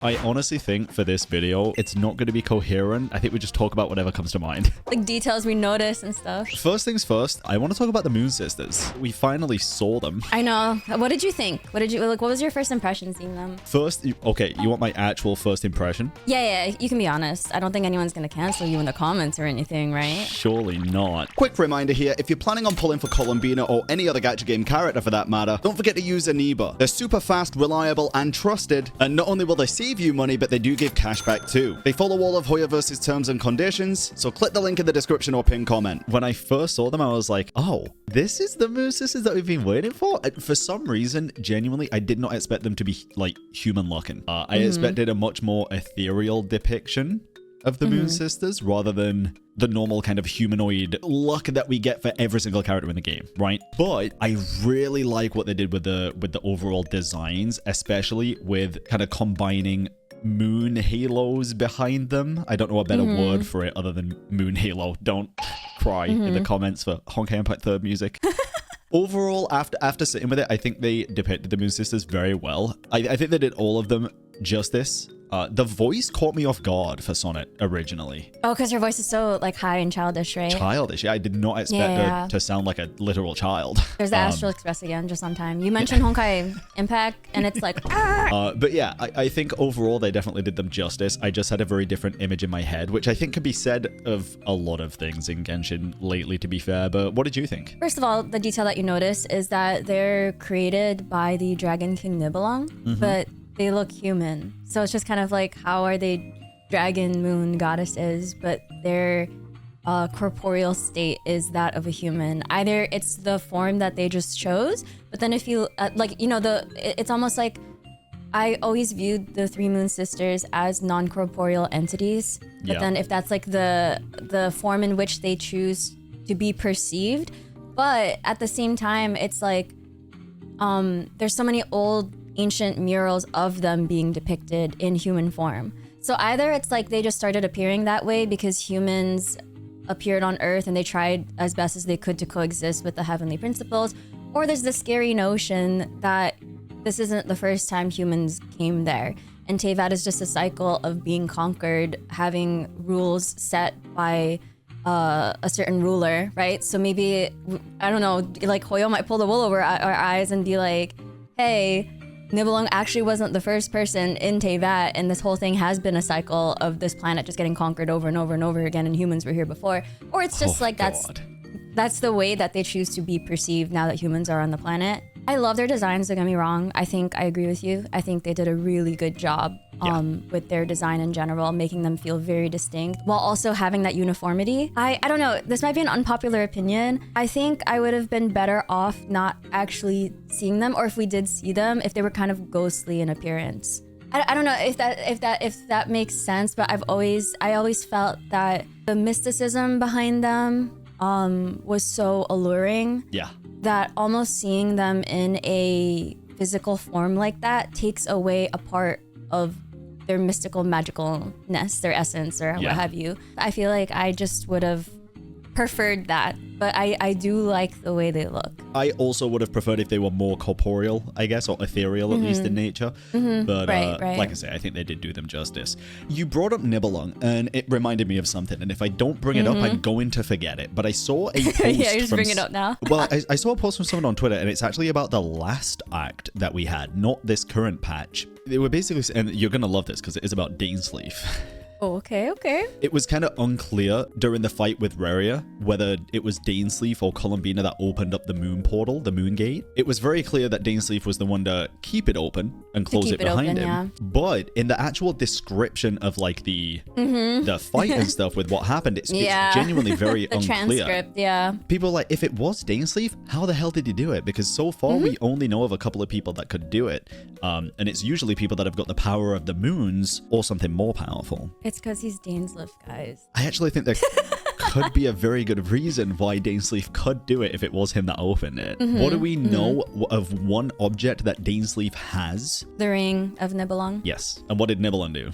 I honestly think for this video, it's not going to be coherent. I think we just talk about whatever comes to mind. Like details we notice and stuff. First things first, I want to talk about the Moon Sisters. We finally saw them. I know. What did you think? What was your first impression seeing them? First, okay, you want my actual first impression? Yeah, you can be honest. I don't think anyone's going to cancel you in the comments or anything, right? Surely not. Quick reminder here, if you're planning on pulling for Colombina or any other gacha game character for that matter, don't forget to use Aniba. They're super fast, reliable, and trusted, and not only will they save you money, but they do give cash back too. They follow all of Hoyoverse's terms and conditions, so click the link in the description or pin comment. When I first saw them, I was like, oh, this is the Moon Sisters that we've been waiting for? For some reason, genuinely, I did not expect them to be, like, human-looking. I expected a much more ethereal depiction of the Moon Sisters rather than the normal kind of humanoid look that we get for every single character in the game, right? But I really like what they did with the overall designs, especially with kind of combining moon halos behind them. I don't know a better word for it other than moon halo. Don't cry in the comments for Honkai Impact 3rd music. Overall, after sitting with it, I think they depicted the Moon Sisters very well. I think they did all of them justice. The voice caught me off guard for Sonnet originally. Oh, because her voice is so like high and childish, right? Childish, yeah. I did not expect her to sound like a literal child. There's the Astral Express again, just on time. You mentioned Honkai Impact, and it's like, but yeah, I think overall they definitely did them justice. I just had a very different image in my head, which I think can be said of a lot of things in Genshin lately, to be fair. But what did you think? First of all, the detail that you notice is that they're created by the Dragon King Nibelung, but they look human. So it's just kind of like, how are they dragon moon goddesses, but their corporeal state is that of a human? Either it's the form that they just chose, but then if you it's almost like I always viewed the three Moon Sisters as non-corporeal entities, but then if that's like the form in which they choose to be perceived, but at the same time it's like there's so many old ancient murals of them being depicted in human form. So either it's like they just started appearing that way because humans appeared on Earth and they tried as best as they could to coexist with the heavenly principles, or there's the scary notion that this isn't the first time humans came there, and Teyvat is just a cycle of being conquered, having rules set by a certain ruler, right? So maybe, I don't know, like Hoyo might pull the wool over our eyes and be like, hey, Nibelung actually wasn't the first person in Teyvat, and this whole thing has been a cycle of this planet just getting conquered over and over and over again, and humans were here before. Or it's just that's the way that they choose to be perceived now that humans are on the planet. I love their designs, don't get me wrong. I think I agree with you. I think they did a really good job with their design in general, making them feel very distinct while also having that uniformity. I don't know, this might be an unpopular opinion. I think I would have been better off not actually seeing them, or if we did see them, if they were kind of ghostly in appearance. I don't know if that makes sense, but I always felt that the mysticism behind them was so alluring. Yeah. That almost seeing them in a physical form like that takes away a part of their mystical magicalness, their essence, or what have you. I feel like I just would have preferred that, but I do like the way they look. I also would have preferred if they were more corporeal, I guess, or ethereal, at least in nature. But right. like I say, I think they did do them justice. You brought up Nibelung, and it reminded me of something. And if I don't bring it up, I'm going to forget it. But I saw a post yeah, you just bring it up now. Well, I saw a post from someone on Twitter, and it's actually about the last act that we had, not this current patch. They were basically, and you're going to love this because it is about Dainsleif. Oh, okay. It was kind of unclear during the fight with Rerir whether it was Dainsleif or Colombina that opened up the moon portal, the moon gate. It was very clear that Dainsleif was the one to keep it open and close it behind him. Yeah. But in the actual description of like the fight and stuff with what happened, it's genuinely very the unclear. Transcript, People are like, if it was Dainsleif, how the hell did he do it? Because so far we only know of a couple of people that could do it. And it's usually people that have got the power of the moons or something more powerful. It's because he's Dainsleif, guys. I actually think there could be a very good reason why Dainsleif could do it if it was him that opened it. What do we know of one object that Dainsleif has? The Ring of Nibelung. Yes. And what did Nibelung do?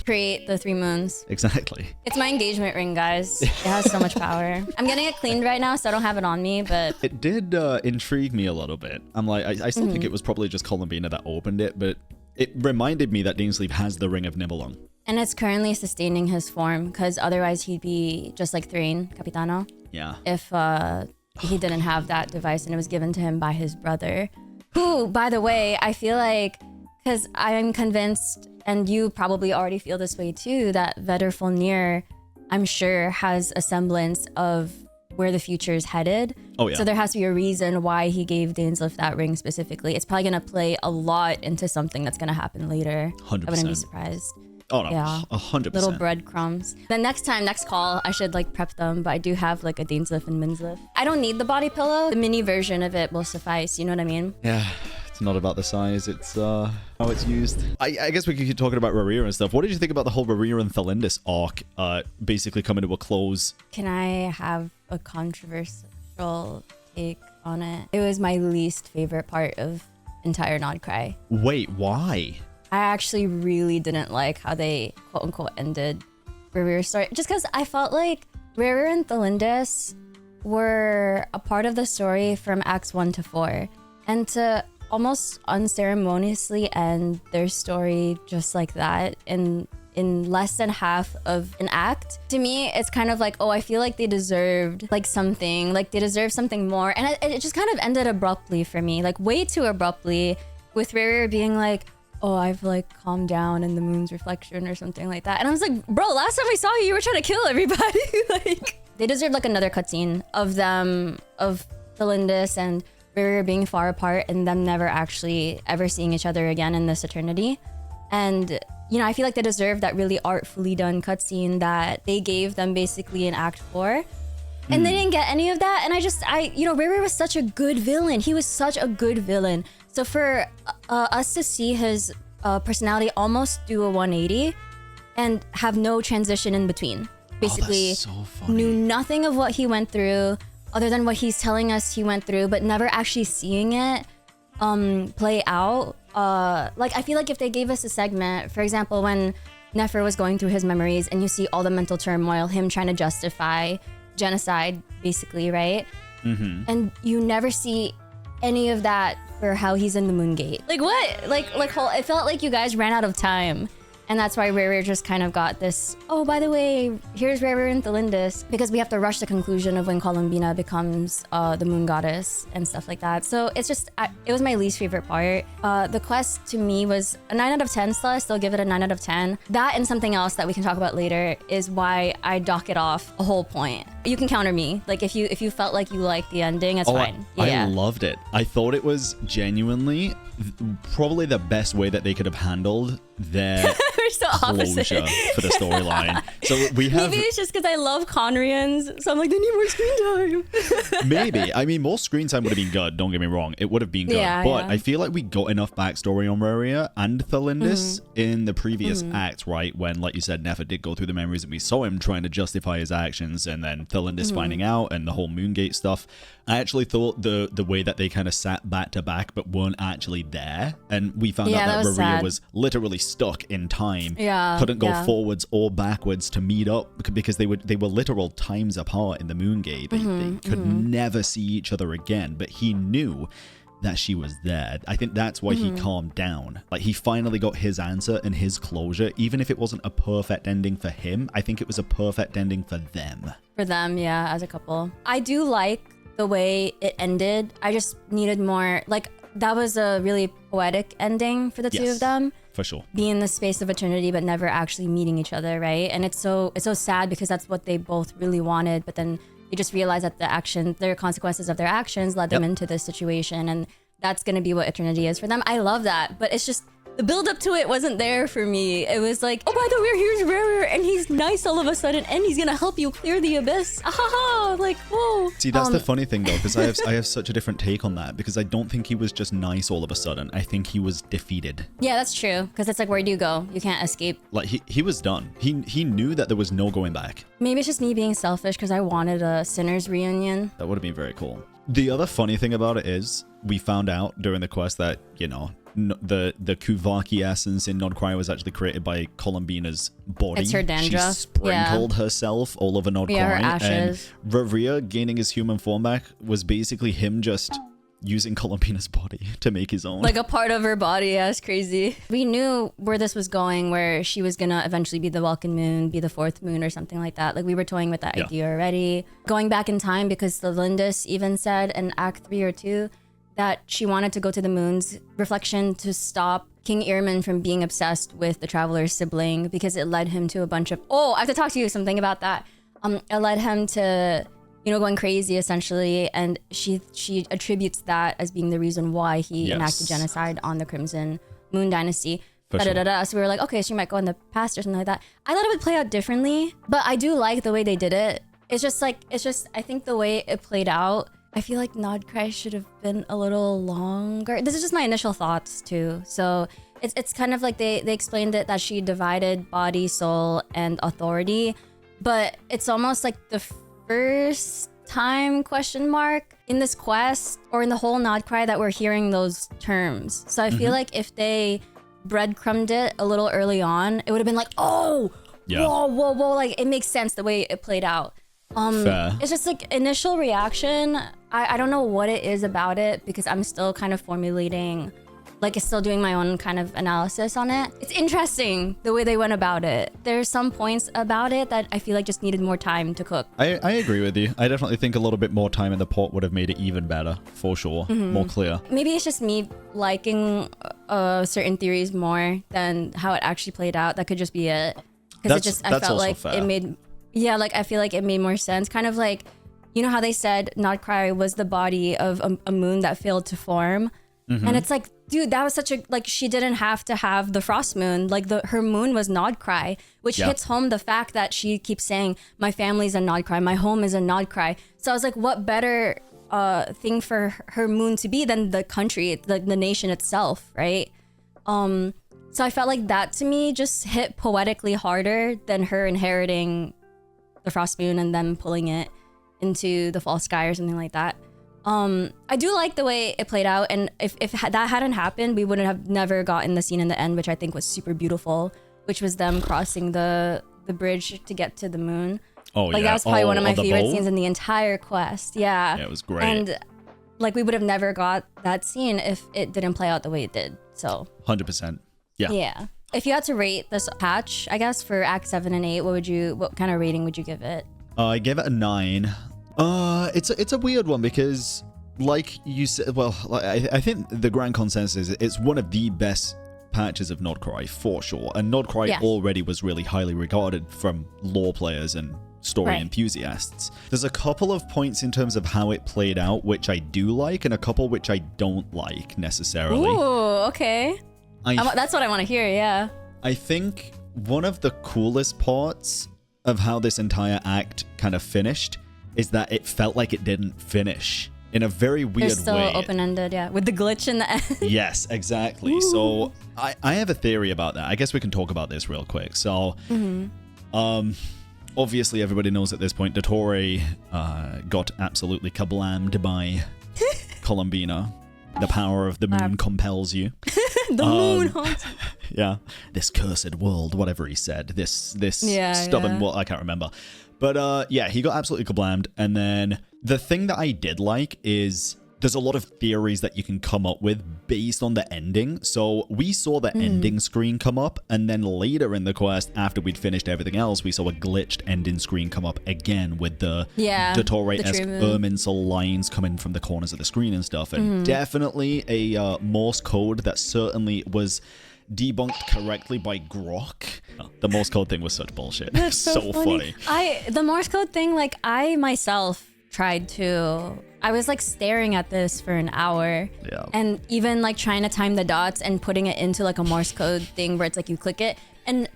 Create the three moons. Exactly. It's my engagement ring, guys. It has so much power. I'm getting it cleaned right now, so I don't have it on me, but... It did intrigue me a little bit. I'm like, I still think it was probably just Colombina that opened it, but It reminded me that Dainsleif has the Ring of Nibelung. And it's currently sustaining his form, because otherwise he'd be just like Thrain, Capitano. Yeah. If he didn't have that device and it was given to him by his brother. Who, by the way, I feel like, because I'm convinced, and you probably already feel this way too, that Vedder I'm sure, has a semblance of where the future is headed. Oh, yeah. So there has to be a reason why he gave Dainsleif that ring specifically. It's probably going to play a lot into something that's going to happen later. 100%. I wouldn't be surprised. Oh, no. Yeah. 100%. Little breadcrumbs. Then next call, I should like prep them, but I do have like a Dainsleif and Minsleif. I don't need the body pillow. The mini version of it will suffice. You know what I mean? Yeah. It's not about the size, it's how it's used. I guess we could keep talking about Rerir and stuff. What did you think about the whole Rerir and Theindis arc basically coming to a close? Can I have a controversial take on it? It was my least favorite part of entire Nodcry. Wait, why? I actually really didn't like how they quote-unquote ended Rerir's story. Just because I felt like Rerir and Theindis were a part of the story from Acts 1 to 4. And to almost unceremoniously end their story just like that in less than half of an act, to me it's kind of like, oh, I feel like they deserved like something, like they deserve something more. And it just kind of ended abruptly for me, like way too abruptly, with Rerir being like, oh, I've like calmed down in the moon's reflection or something like that. And I was like, bro, last time I saw you were trying to kill everybody. Like, they deserve like another cutscene of them, of Theindis and Rerir being far apart and them never actually ever seeing each other again in this eternity. And, you know, I feel like they deserve that really artfully done cutscene that they gave them basically in Act 4. And they didn't get any of that. And Rerir was such a good villain. He was such a good villain. So for us to see his personality almost do a 180 and have no transition in between. Basically, that's so funny. Knew nothing of what he went through other than what he's telling us he went through, but never actually seeing it play out. Like, I feel like if they gave us a segment, for example, when Nefer was going through his memories and you see all the mental turmoil, him trying to justify genocide, basically, right? Mm-hmm. And you never see any of that for how he's in the Moongate. Like, what? Like, it felt like you guys ran out of time. And that's why Rerir just kind of got this, oh, by the way, here's Rerir and Theindis, because we have to rush the conclusion of when Colombina becomes the moon goddess and stuff like that. So it's just, it was my least favorite part. The quest to me was a 9 out of 10 still. I still give it a 9 out of 10. That and something else that we can talk about later is why I dock it off a whole point. You can counter me. Like, if you felt like you liked the ending, it's fine. I loved it. I thought it was genuinely probably the best way that they could have handled their so closure for the storyline. So we have, maybe it's just because I love Conrians, so I'm like, they need more screen time. Maybe. I mean, more screen time would have been good, don't get me wrong. It would have been good. But I feel like we got enough backstory on Rerir and Theindis in the previous act, right? When, like you said, Nefer did go through the memories and we saw him trying to justify his actions, and then Theindis finding out and the whole Moongate stuff. I actually thought the way that they kind of sat back to back but weren't actually there, and we found out that Rerir was literally stuck in time, couldn't go forwards or backwards to meet up because they were literal times apart in the Moongate. They could never see each other again, but he knew that she was there. I think that's why he calmed down. Like, he finally got his answer and his closure. Even if it wasn't a perfect ending for him, I think it was a perfect ending for them. For them, yeah, as a couple. I do like the way it ended. I just needed more, like, that was a really poetic ending for the two of them. For sure. Be in the space of eternity but never actually meeting each other, right? And it's so sad because that's what they both really wanted, but then they just realized that their consequences of their actions led them into this situation, and that's gonna be what eternity is for them. I love that, but it's just the build up to it wasn't there for me. It was like, oh, by the way, here's Rerir, and he's nice all of a sudden, and he's gonna help you clear the abyss. Ahaha, like, whoa. See, that's the funny thing though, because I have such a different take on that, because I don't think he was just nice all of a sudden. I think he was defeated. Yeah, that's true, because it's like, where do you go? You can't escape. Like, he was done. He knew that there was no going back. Maybe it's just me being selfish because I wanted a Sinners reunion. That would have been very cool. The other funny thing about it is we found out during the quest that, you know, the Kuvaki essence in Nodcry was actually created by Colombina's body. It's her dandruff. She sprinkled herself all over Nodcry. Yeah, her ashes. And Rerir gaining his human form back was basically him just using Colombina's body to make his own. Like a part of her body. Yeah, it's crazy. We knew where this was going, where she was gonna eventually be the Welkin moon, be the fourth moon or something like that. Like we were toying with that idea already. Going back in time, because the Lindis even said in Act 3 or 2 that she wanted to go to the moon's reflection to stop King Irmin from being obsessed with the Traveler's sibling, because it led him to a bunch of... Oh, I have to talk to you something about that. It led him to, going crazy essentially, and she attributes that as being the reason why he enacted genocide on the Crimson Moon Dynasty. So we were like, okay, she might go in the past or something like that. I thought it would play out differently, but I do like the way they did it. It's just I think the way it played out, I feel like Nodcry should have been a little longer. This is just my initial thoughts too. So it's kind of like they explained it that she divided body, soul, and authority, but it's almost like the first time in this quest or in the whole Nodcry that we're hearing those terms. So I feel like if they breadcrumbed it a little early on, it would have been like, whoa, like it makes sense the way it played out. It's just like initial reaction. I don't know what it is about it, because I'm still kind of formulating, like it's still doing my own kind of analysis on it. It's interesting the way they went about it. There's some points about it that I feel like just needed more time to cook. I agree with you. I definitely think a little bit more time in the pot would have made it even better, for sure. More clear. Maybe it's just me liking certain theories more than how it actually played out. That could just be it. Because I felt like fair. It made... Yeah, like I feel like it made more sense. Kind of like, how they said Nodcry was the body of a moon that failed to form. And it's like, dude, that was such a, like, she didn't have to have the frost moon. Like her moon was Nodcry, which hits home the fact that she keeps saying, my family's a Nodcry, my home is a Nodcry. So I was like, what better thing for her moon to be than the country, the nation itself, right? So I felt like that to me just hit poetically harder than her inheriting the frost moon and then pulling it into the fall sky or something like that. I do like the way it played out, and if that hadn't happened, we wouldn't have never gotten the scene in the end, which I think was super beautiful, which was them crossing the bridge to get to the moon. Oh, like, yeah. That was probably one of my favorite boat? Scenes in the entire quest. Yeah. Yeah, it was great. And like we would have never got that scene if it didn't play out the way it did. So 100%. Yeah. Yeah. If you had to rate this patch, I guess for Act 7 and 8, what kind of rating would you give it? I gave it a 9. It's a weird one because, like you said, well, I think the grand consensus is it's one of the best patches of Nodcry for sure, and Nodcry already was really highly regarded from lore players and story enthusiasts. There's a couple of points in terms of how it played out which I do like, and a couple which I don't like necessarily. Ooh, okay. That's what I want to hear, yeah. I think one of the coolest parts of how this entire act kind of finished is that it felt like it didn't finish in a very weird way. It's still open-ended, yeah, with the glitch in the end. Yes, exactly. Ooh. So I have a theory about that. I guess we can talk about this real quick. So, obviously everybody knows at this point, Dottore got absolutely kablammed by Colombina. The power of the moon compels you. The moon haunts. Yeah. This cursed world, whatever he said. This stubborn world, I can't remember. But yeah, he got absolutely kablammed. And then the thing that I did like is there's a lot of theories that you can come up with based on the ending. So we saw the ending screen come up, and then later in the quest, after we'd finished everything else, we saw a glitched ending screen come up again with the Dottore-esque Irminsul lines coming from the corners of the screen and stuff. And definitely a Morse code that certainly was debunked correctly by Grok. Oh, the Morse code thing was such bullshit. That's so funny. The Morse code thing, like I myself tried to. I was like staring at this for an hour, and even like trying to time the dots and putting it into like a Morse code thing where it's like you click it, and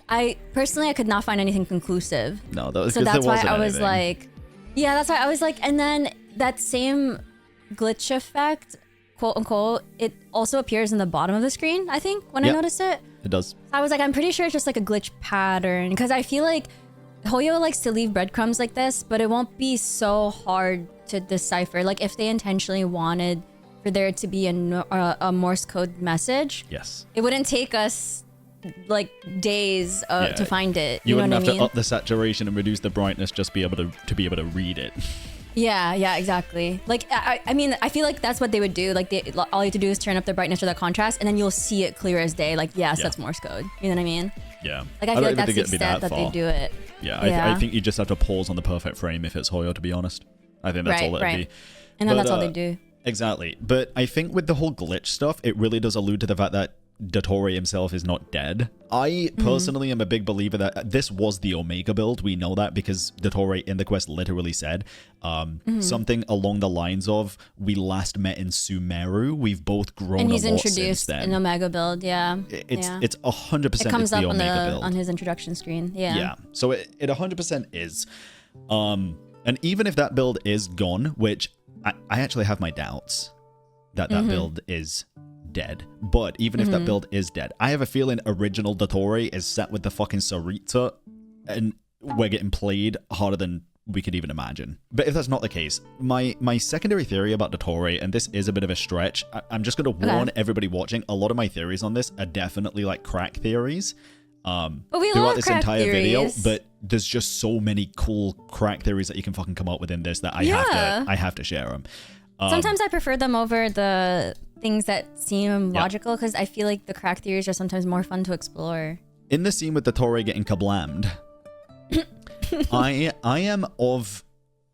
I could not find anything conclusive. No, that was so that's why I was like, that's why I was like, and then that same glitch effect, quote unquote, it also appears in the bottom of the screen. I think when I noticed it, it does. I was like, I'm pretty sure it's just like a glitch pattern, because I feel like Hoyo likes to leave breadcrumbs like this, but it won't be so hard to decipher. Like if they intentionally wanted for there to be a Morse code message, it wouldn't take us like days to find it. You wouldn't have to up the saturation and reduce the brightness just to be able to read it. Yeah, exactly. Like, I mean, I feel like that's what they would do. Like, all you have to do is turn up the brightness or the contrast, and then you'll see it clear as day. Like, yes, that's Morse code. You know what I mean? Yeah. Like, I feel like that's the extent that they do it. Yeah, I think you just have to pause on the perfect frame if it's Hoyo, to be honest. I think that's all it'd be. And then that's all they do. Exactly. But I think with the whole glitch stuff, it really does allude to the fact that Dottore himself is not dead. I personally am a big believer that this was the Omega build. We know that because Dottore in the quest literally said something along the lines of, we last met in Sumeru. We've both grown and he's a lot introduced since then. an Omega build, It's 100% it comes the up Omega build. on his introduction screen. Yeah. So it 100% is. And even if that build is gone, which I actually have my doubts that build is dead. But even if that build is dead, I have a feeling original Dottore is sat with the fucking Tsaritsa and we're getting played harder than we could even imagine. But if that's not the case, my secondary theory about Dottore, and this is a bit of a stretch, I'm just going to warn everybody watching, a lot of my theories on this are definitely like crack theories. Throughout this entire video, but there's just so many cool crack theories that you can fucking come up with in this that I have to share them. Sometimes I prefer them over the things that seem logical because I feel like the crack theories are sometimes more fun to explore. In the scene with Dottore getting kablammed, I am of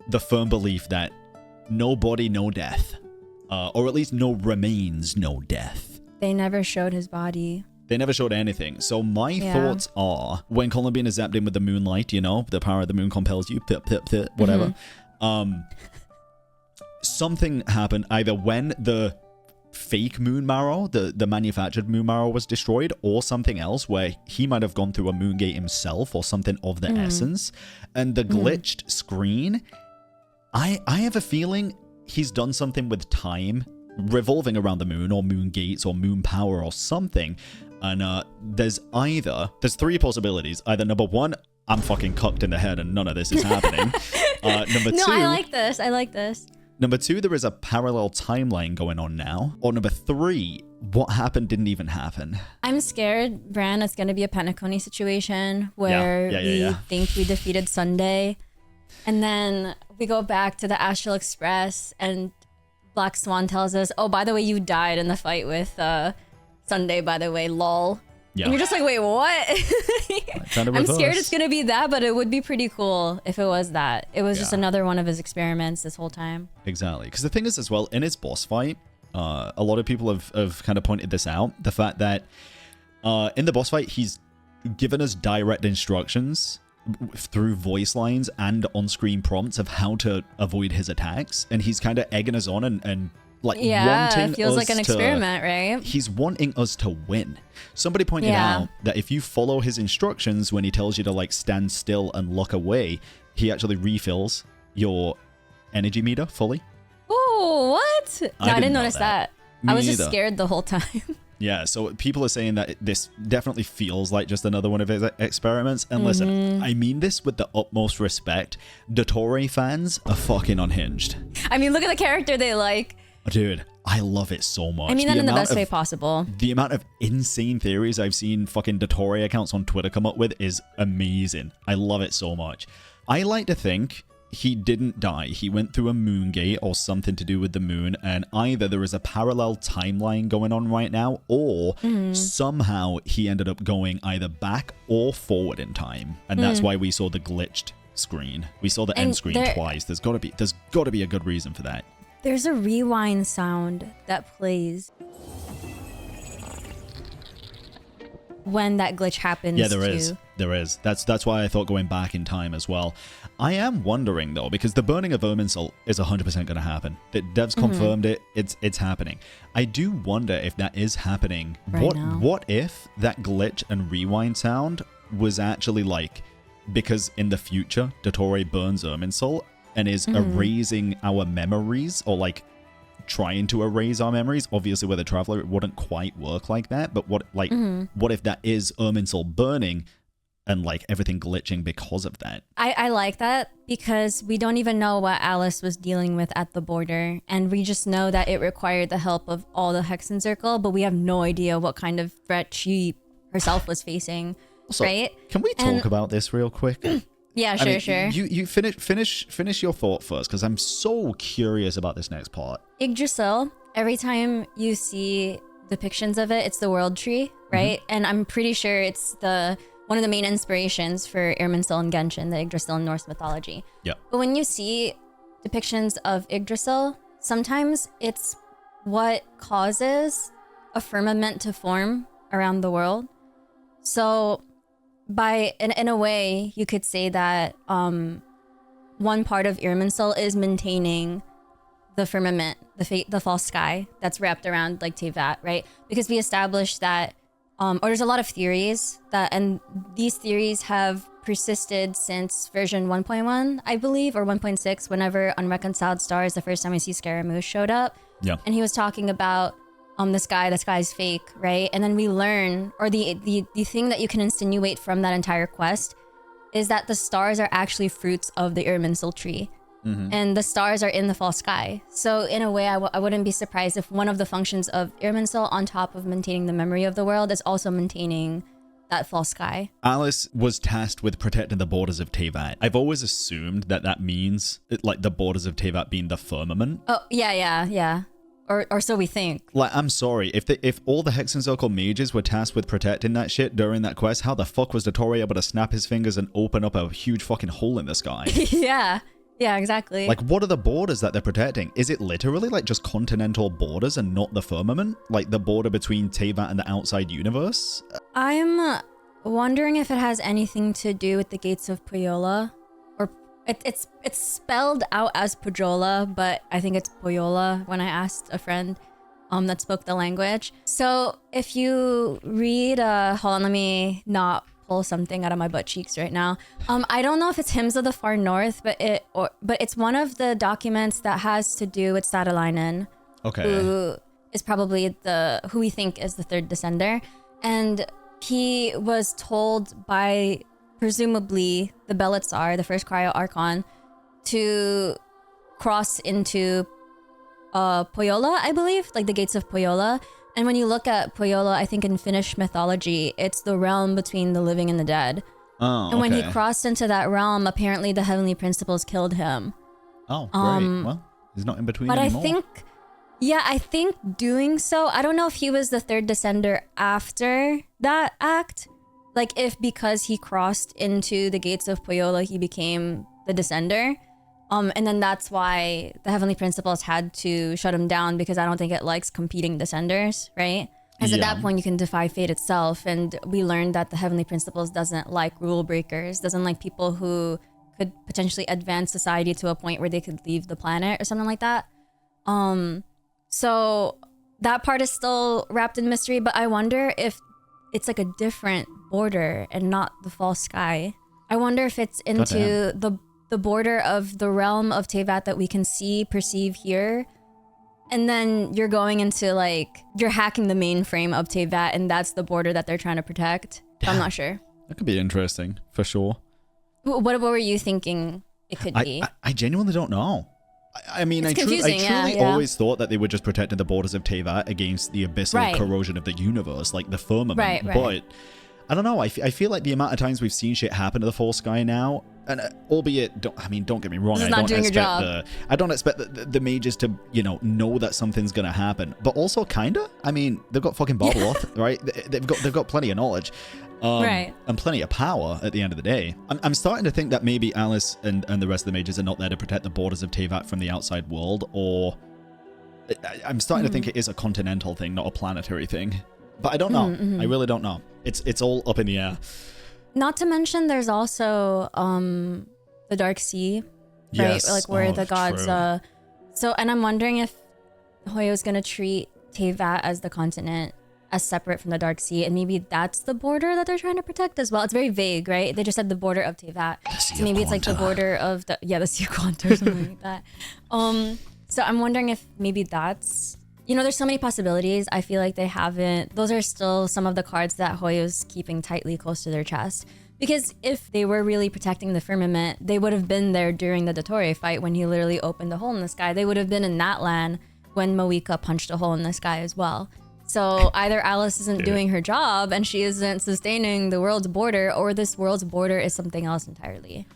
the firm belief that no body, no death, or at least no remains, no death. They never showed his body. They never showed anything. So my thoughts are, when Colombina zapped in with the moonlight, you know, the power of the moon compels you, whatever. Something happened either when the fake moon marrow, the manufactured moon marrow was destroyed, or something else where he might have gone through a moon gate himself or something of the essence. And the glitched screen, I have a feeling he's done something with time revolving around the moon or moon gates or moon power or something. And there's three possibilities. Either number one, I'm fucking cucked in the head and none of this is happening. Number two, no, I like this. Number two, there is a parallel timeline going on now. Or number three, what happened didn't even happen. I'm scared, Bran, it's going to be a Penacony situation where we think we defeated Sunday. And then we go back to the Astral Express and Black Swan tells us, oh, by the way, you died in the fight with Sunday, by the way, lol. Yeah. And you're just like, wait, what? I'm scared it's going to be that, but it would be pretty cool if it was that. It was just another one of his experiments this whole time. Exactly. Because the thing is as well, in his boss fight, a lot of people have kind of pointed this out. The fact that in the boss fight, he's given us direct instructions through voice lines and on-screen prompts of how to avoid his attacks. And he's kind of egging us on and wanting it feels like an experiment, right? He's wanting us to win. Somebody pointed out that if you follow his instructions when he tells you to like stand still and look away, he actually refills your energy meter fully. Oh, what? No, I didn't notice that. I was just scared the whole time. Yeah, so people are saying that this definitely feels like just another one of his experiments. And listen, I mean this with the utmost respect. Dottore fans are fucking unhinged. I mean, look at the character they like. Dude, I love it so much. I mean that in the best way possible. The amount of insane theories I've seen fucking Dottore accounts on Twitter come up with is amazing. I love it so much. I like to think he didn't die. He went through a moon gate or something to do with the moon, and either there is a parallel timeline going on right now, or somehow he ended up going either back or forward in time. And that's why we saw the glitched screen. We saw the end screen twice. There's got to be a good reason for that. There's a rewind sound that plays when that glitch happens. Yeah, there is. That's why I thought going back in time as well. I am wondering though, because the burning of Irminsul is 100% going to happen. The devs confirmed it. It's happening. I do wonder if that is happening. What if that glitch and rewind sound was actually like, because in the future Dottore burns Irminsul and is erasing our memories, or like trying to erase our memories. Obviously with a traveler it wouldn't quite work like that, but what if that is Irminsul burning and like everything glitching because of that? I like that, because we don't even know what Alice was dealing with at the border, and we just know that it required the help of all the Hexen Circle, but we have no idea what kind of threat she herself was facing. Also, right? Can we talk about this real quick? Yeah, I mean, sure. You finish your thought first, because I'm so curious about this next part. Yggdrasil, every time you see depictions of it, it's the world tree, right? And I'm pretty sure it's one of the main inspirations for Irminsul and Genshin, the Yggdrasil in Norse mythology. Yeah. But when you see depictions of Yggdrasil, sometimes it's what causes a firmament to form around the world. So in a way, you could say that one part of Irminsul is maintaining the firmament, the false sky that's wrapped around like Teyvat, right? Because we established that, or there's a lot of theories and these theories have persisted since version 1.1, I believe, or 1.6, whenever Unreconciled Stars, the first time we see Scaramouche showed up. Yeah. And he was talking about the sky's fake, right? And then we learn, or the thing that you can insinuate from that entire quest is that the stars are actually fruits of the Irminsul tree. And the stars are in the false sky. So in a way, I wouldn't be surprised if one of the functions of Irminsul, on top of maintaining the memory of the world, is also maintaining that false sky. Alice was tasked with protecting the borders of Teyvat. I've always assumed that means like the borders of Teyvat being the firmament. Oh, yeah. Or so we think. Like, I'm sorry, if all the Hex and Circle mages were tasked with protecting that shit during that quest, how the fuck was Dottore able to snap his fingers and open up a huge fucking hole in the sky? Yeah, exactly. Like, what are the borders that they're protecting? Is it literally like just continental borders and not the firmament? Like the border between Teyvat and the outside universe? I'm wondering if it has anything to do with the gates of Pyola. Or it's spelled out as Pujola, but I think it's Pyola when I asked a friend that spoke the language. So if you read, hold on, let me not pull something out of my butt cheeks right now. I don't know if it's Hymns of the Far North, but it's one of the documents that has to do with Satalainen, who is probably who we think is the third descender, and he was told by presumably the Belitsar, the first cryo archon, to cross into Pyola, I believe, like the gates of Pyola. And when you look at Pyola, I think in Finnish mythology, it's the realm between the living and the dead. Oh, and when he crossed into that realm, apparently the heavenly principles killed him. Oh, great. Well, he's not in between anymore. I think doing so, I don't know if he was the third descender after that act. Like if because he crossed into the gates of Pyola, he became the descender. And then that's why the Heavenly Principles had to shut him down, because I don't think it likes competing descenders, right? Because at that point you can defy fate itself. And we learned that the Heavenly Principles doesn't like rule breakers, doesn't like people who could potentially advance society to a point where they could leave the planet or something like that. So that part is still wrapped in mystery, but I wonder if it's like a different border and not the false sky. I wonder if it's into the border of the realm of Teyvat that we can see, perceive, hear. And then you're going into you're hacking the mainframe of Teyvat, and that's the border that they're trying to protect. Yeah. I'm not sure. That could be interesting, for sure. What were you thinking it could be? I genuinely don't know. I mean, I truly always thought that they were just protecting the borders of Teyvat against the abyssal corrosion of the universe, like the firmament. Right. But I don't know. I feel like the amount of times we've seen shit happen to the false sky now, and albeit, don't get me wrong, I don't expect the mages to, know that something's gonna happen. But also, kinda. I mean, they've got fucking Barbaroth, right? They've got plenty of knowledge, and plenty of power. At the end of the day, I'm starting to think that maybe Alice and the rest of the mages are not there to protect the borders of Teyvat from the outside world, or I'm starting to think it is a continental thing, not a planetary thing. But I don't know. I really don't know. It's all up in the air. Not to mention, there's also the Dark Sea, right? Yes. Where the gods. And I'm wondering if Hoyo's gonna treat Teyvat as the continent, as separate from the Dark Sea, and maybe that's the border that they're trying to protect as well. It's very vague, right? They just said the border of Teyvat. So maybe it's like the border of the Sea of Quanta or something like that. So I'm wondering if maybe that's. There's so many possibilities. I feel like they haven't. Those are still some of the cards that Hoyo's keeping tightly close to their chest. Because if they were really protecting the firmament, they would have been there during the Dottore fight when he literally opened a hole in the sky. They would have been in that land when Moika punched a hole in the sky as well. So either Alice isn't doing her job and she isn't sustaining the world's border, or this world's border is something else entirely.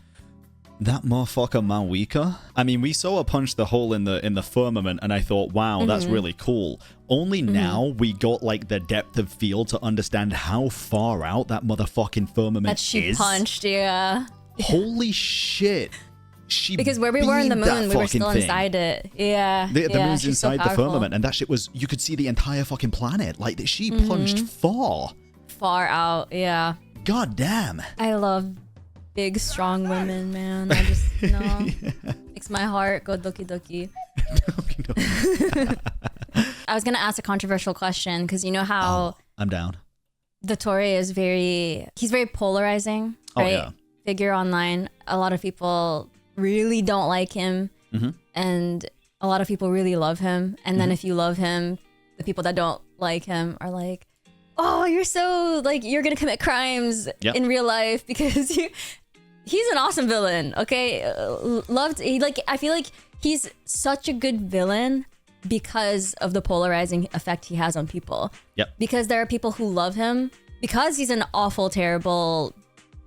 That motherfucker Malwika. I mean, we saw her punch the hole in the firmament, and I thought, wow, that's really cool. Only now we got like the depth of field to understand how far out that motherfucking firmament That she is. punched, yeah. Holy shit. She Because where we were in the beamed that moon, we were fucking still thing. inside it. Yeah. The moon's she's so inside the powerful. firmament, and that shit was, you could see the entire fucking planet. Like, she punched far. Far out, yeah. God damn. I love big, strong women, man. I just, makes my heart go doki doki. I was going to ask a controversial question because you know how I'm down. Dottore is he's very polarizing, right? Oh, yeah. Figure online. A lot of people really don't like him, and a lot of people really love him. And then if you love him, the people that don't like him are like, oh, you're so, like, you're going to commit crimes in real life because he's an awesome villain, okay? I feel like he's such a good villain because of the polarizing effect he has on people. Yep. Because there are people who love him because he's an awful, terrible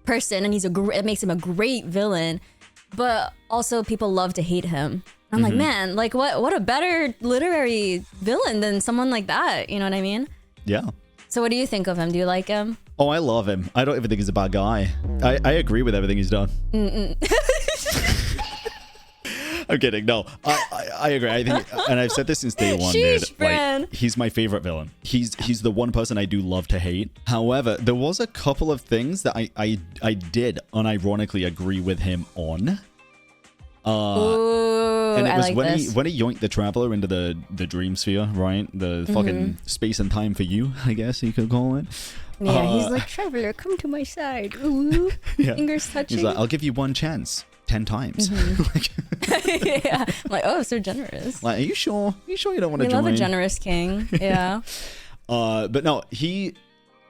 person, and it makes him a great villain. But also people love to hate him. I'm like, man, like what a better literary villain than someone like that. You know what I mean? Yeah. So what do you think of him? Do you like him? Oh, I love him. I don't even think he's a bad guy. I agree with everything he's done. I'm kidding. No, I agree. I think, and I've said this since day one, dude. Like, he's my favorite villain. He's the one person I do love to hate. However, there was a couple of things that I did unironically agree with him on. Ooh, and it was like when he yoinked the Traveler into the dream sphere, right? The fucking space and time for you, I guess you could call it. Yeah, he's like, Traveler, come to my side. Ooh, fingers touching. He's like, I'll give you one chance. 10 times. Yeah. I'm like, oh, so generous. Like, are you sure? You don't want to We join? love a generous king. Yeah. But no,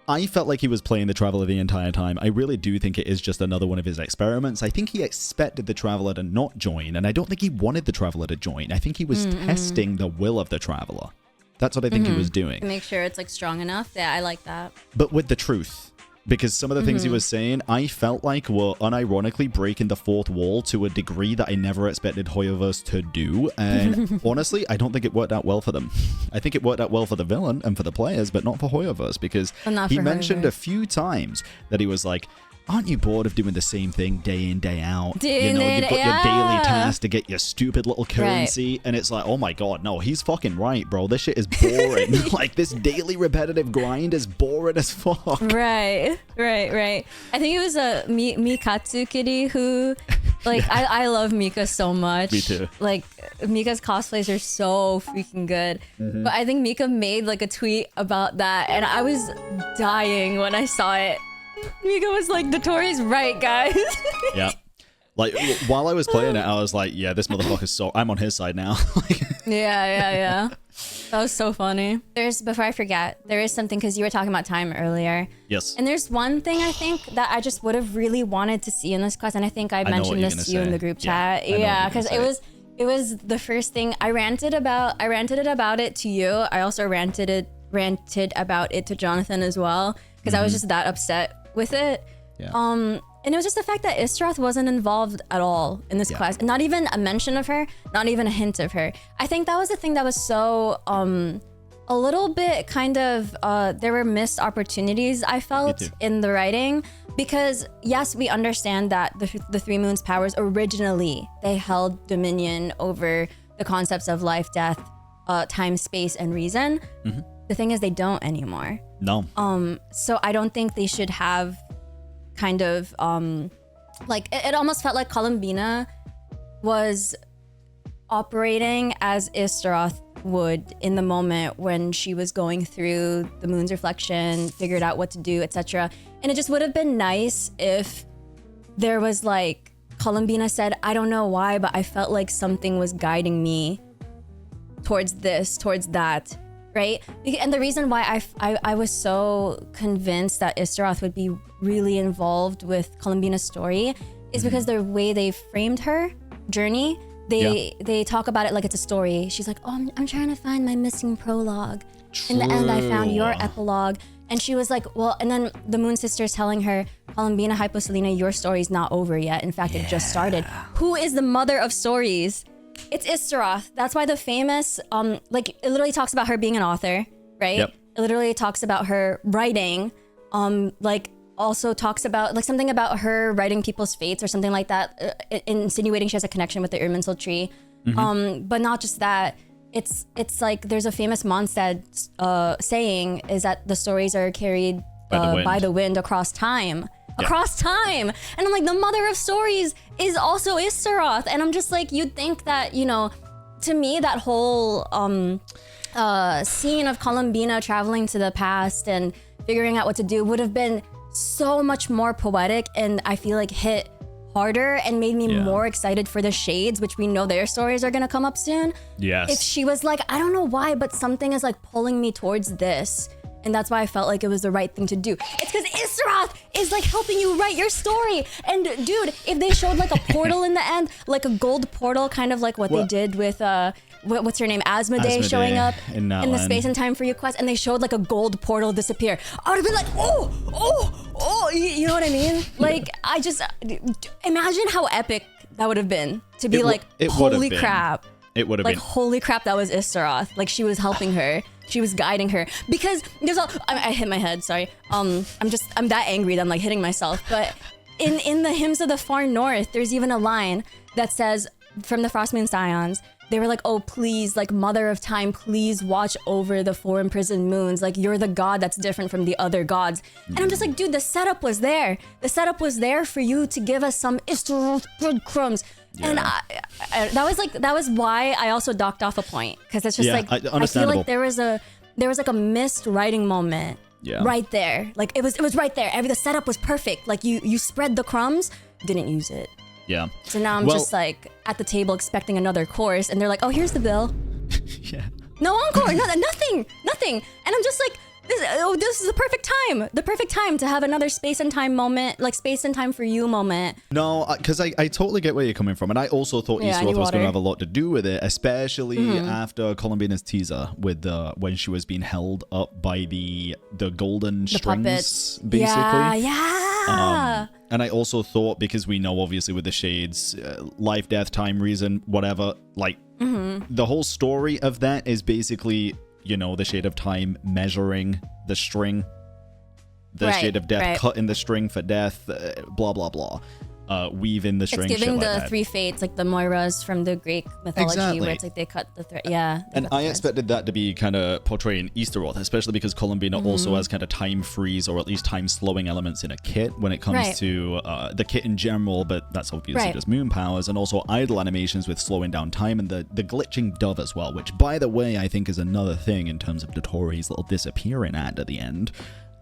I felt like he was playing the Traveler the entire time. I really do think it is just another one of his experiments. I think he expected the Traveler to not join, and I don't think he wanted the Traveler to join. I think he was testing the will of the Traveler. That's what I think he was doing. To make sure it's like strong enough. Yeah, I like that. But with the truth. Because some of the things he was saying, I felt like were unironically breaking the fourth wall to a degree that I never expected Hoyoverse to do. And honestly, I don't think it worked out well for them. I think it worked out well for the villain and for the players, but not for Hoyoverse. Because he mentioned a few times that he was like, aren't you bored of doing the same thing day in, day out? You've got your daily task to get your stupid little currency. Right. And it's like, oh my God, no, he's fucking right, bro. This shit is boring. Like, this daily repetitive grind is boring as fuck. Right. I think it was a Mikatsu kitty who, like, I love Mika so much. Me too. Like, Mika's cosplays are so freaking good. But I think Mika made like a tweet about that, and I was dying when I saw it. Mika was like, Dottore's right, guys. Yeah. Like, while I was playing it, I was like, yeah, this motherfucker's so... I'm on his side now. Yeah. That was so funny. Before I forget, there is something, because you were talking about time earlier. Yes. And there's one thing I think that I just would have really wanted to see in this class, and I think I mentioned this to you in the group chat. Yeah, because it was the first thing I ranted about. I ranted about it to you. I also ranted about it to Jonathan as well, because I was just that upset with it. Yeah. And it was just the fact that Istaroth wasn't involved at all in this class. Not even a mention of her, not even a hint of her. I think that was the thing that was so a little bit kind of there were missed opportunities I felt in the writing, because yes, we understand that the Three Moons powers originally they held dominion over the concepts of life, death, time, space, and reason. The thing is, they don't anymore. No. So I don't think they should have kind of like it almost felt like Colombina was operating as Istaroth would in the moment when she was going through the moon's reflection, figured out what to do, etc. And it just would have been nice if there was like Colombina said, I don't know why, but I felt like something was guiding me towards this, towards that. Right? And the reason why I was so convinced that Istaroth would be really involved with Colombina's story is because the way they framed her journey, they talk about it like it's a story. She's like, oh, I'm trying to find my missing prologue. In the end, I found your epilogue. And she was like, well, and then the Moon Sister's telling her, Colombina, Hyposelina, your story's not over yet. In fact, it just started. Who is the mother of stories? It's Istaroth. That's why the famous, like, it literally talks about her being an author, right? Yep. It literally talks about her writing, like, also talks about, like, something about her writing people's fates or something like that, insinuating she has a connection with the Irminsul tree. But not just that. It's like there's a famous Mondstadt saying is that the stories are carried by the wind across time. Across time. And I'm like, the mother of stories is also Istaroth. And I'm just like, you'd think that, you know, to me, that whole scene of Colombina traveling to the past and figuring out what to do would have been so much more poetic, and I feel like hit harder and made me more excited for the Shades, which we know their stories are gonna come up soon. Yes. If she was like, I don't know why, but something is like pulling me towards this. And that's why I felt like it was the right thing to do. It's because Istaroth is like helping you write your story. And dude, if they showed like a portal in the end, like a gold portal, kind of like what they did with what's her name, Asmodee showing up in the Space and Time for You quest, and they showed like a gold portal disappear, I would have been like, oh, you know what I mean? Like, I just imagine how epic that would have been to be like, holy crap. It would have like, been. Holy crap, that was Istaroth. Like, she was helping her. She was guiding her. Because there's I hit my head, sorry. I'm that angry that I'm like hitting myself. But in the Hymns of the Far North, there's even a line that says, from the Frostmoon Scions, they were like, oh, please, like, Mother of Time, please watch over the 4 imprisoned moons. Like, you're the god that's different from the other gods. And I'm just like, dude, the setup was there. The setup was there for you to give us some Istaroth breadcrumbs. Yeah. And that was why I also docked off a point, because it's just like, I feel like there was like a missed writing moment right there. Like, it was right there. The setup was perfect. Like, you spread the crumbs, didn't use it. Yeah. So now I'm just like at the table expecting another course, and they're like, oh, here's the bill. No encore, nothing. And I'm just like, this is the perfect time to have another space and time moment, like Space and Time for You moment. No, because I totally get where you're coming from, and I also thought Istaroth was going to have a lot to do with it, especially after Colombina's teaser with when she was being held up by the golden strings, puppets. basically. Yeah. And I also thought, because we know obviously with the Shades, life, death, time, reason, whatever, like the whole story of that is basically, you know, the Shade of Time measuring the string, the Shade of Death cutting the string for death, blah, blah, blah. Weaving the string. It's giving shit like the that. 3 fates, like the Moiras from the Greek mythology, where it's like they cut the thread. Yeah. And I expected that to be kind of portraying Istaroth, especially because Colombina also has kind of time freeze or at least time slowing elements in a kit when it comes to the kit in general, but that's obviously just moon powers, and also idle animations with slowing down time, and the glitching dove as well, which, by the way, I think is another thing in terms of Dottore's little disappearing act at the end.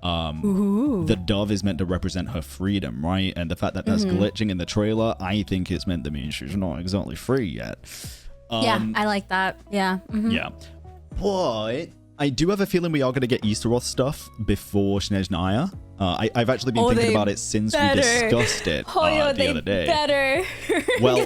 The dove is meant to represent her freedom, right? And the fact that that's glitching in the trailer, I think it's meant to mean she's not exactly free yet. Yeah, I like that. Yeah. Yeah. But I do have a feeling we are going to get Istaroth stuff before Snezhnaya. I've actually been thinking about it since we discussed it the other day. Well,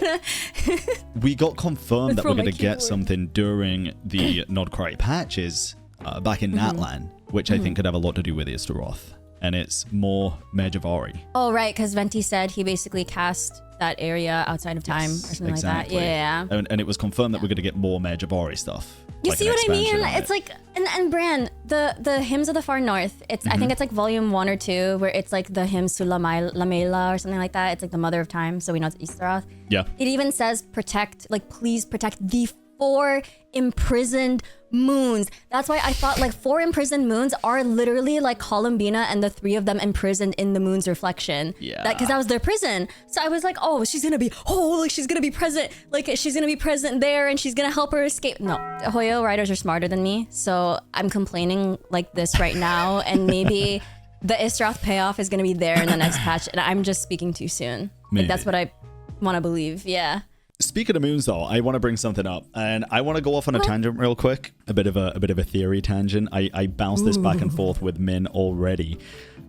we got confirmed that we're going to get something during the Nodcry patches back in Natlan, which I think could have a lot to do with Istaroth. And it's more Majavari. Oh, right, because Venti said he basically cast that area outside of time or something like that. Yeah. And it was confirmed that we're going to get more Majavari stuff. You see what I mean? It's like, and Bran, the Hymns of the Far North, it's I think it's like volume 1 or 2, where it's like the hymns to Lamela or something like that. It's like the Mother of Time, so we know it's Istaroth. Yeah. It even says protect, like, please protect the 4 imprisoned moons. That's why I thought like 4 imprisoned moons are literally like Colombina and the 3 of them imprisoned in the moon's reflection. Yeah. Because that was their prison. So I was like, oh, she's gonna be present. Like, she's gonna be present there and she's gonna help her escape. No, Hoyo writers are smarter than me. So I'm complaining like this right now. And maybe the Istaroth payoff is gonna be there in the next patch. And I'm just speaking too soon. Like, that's what I want to believe. Yeah. Speaking of moons, though, I want to bring something up, and I want to go off on a tangent real quick, a bit of a theory tangent. I bounced this back and forth with Min already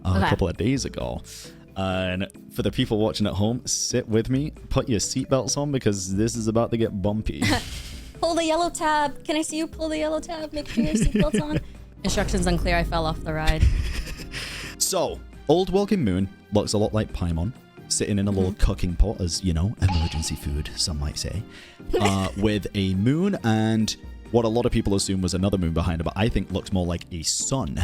a couple of days ago, and for the people watching at home, sit with me, put your seatbelts on, because this is about to get bumpy. Pull the yellow tab. Can I see you pull the yellow tab? Make sure your seatbelt's on. Instructions unclear. I fell off the ride. So, old Welkin moon looks a lot like Paimon, sitting in a little cooking pot, as, you know, emergency food, some might say, with a moon and what a lot of people assume was another moon behind it, but I think looks more like a sun.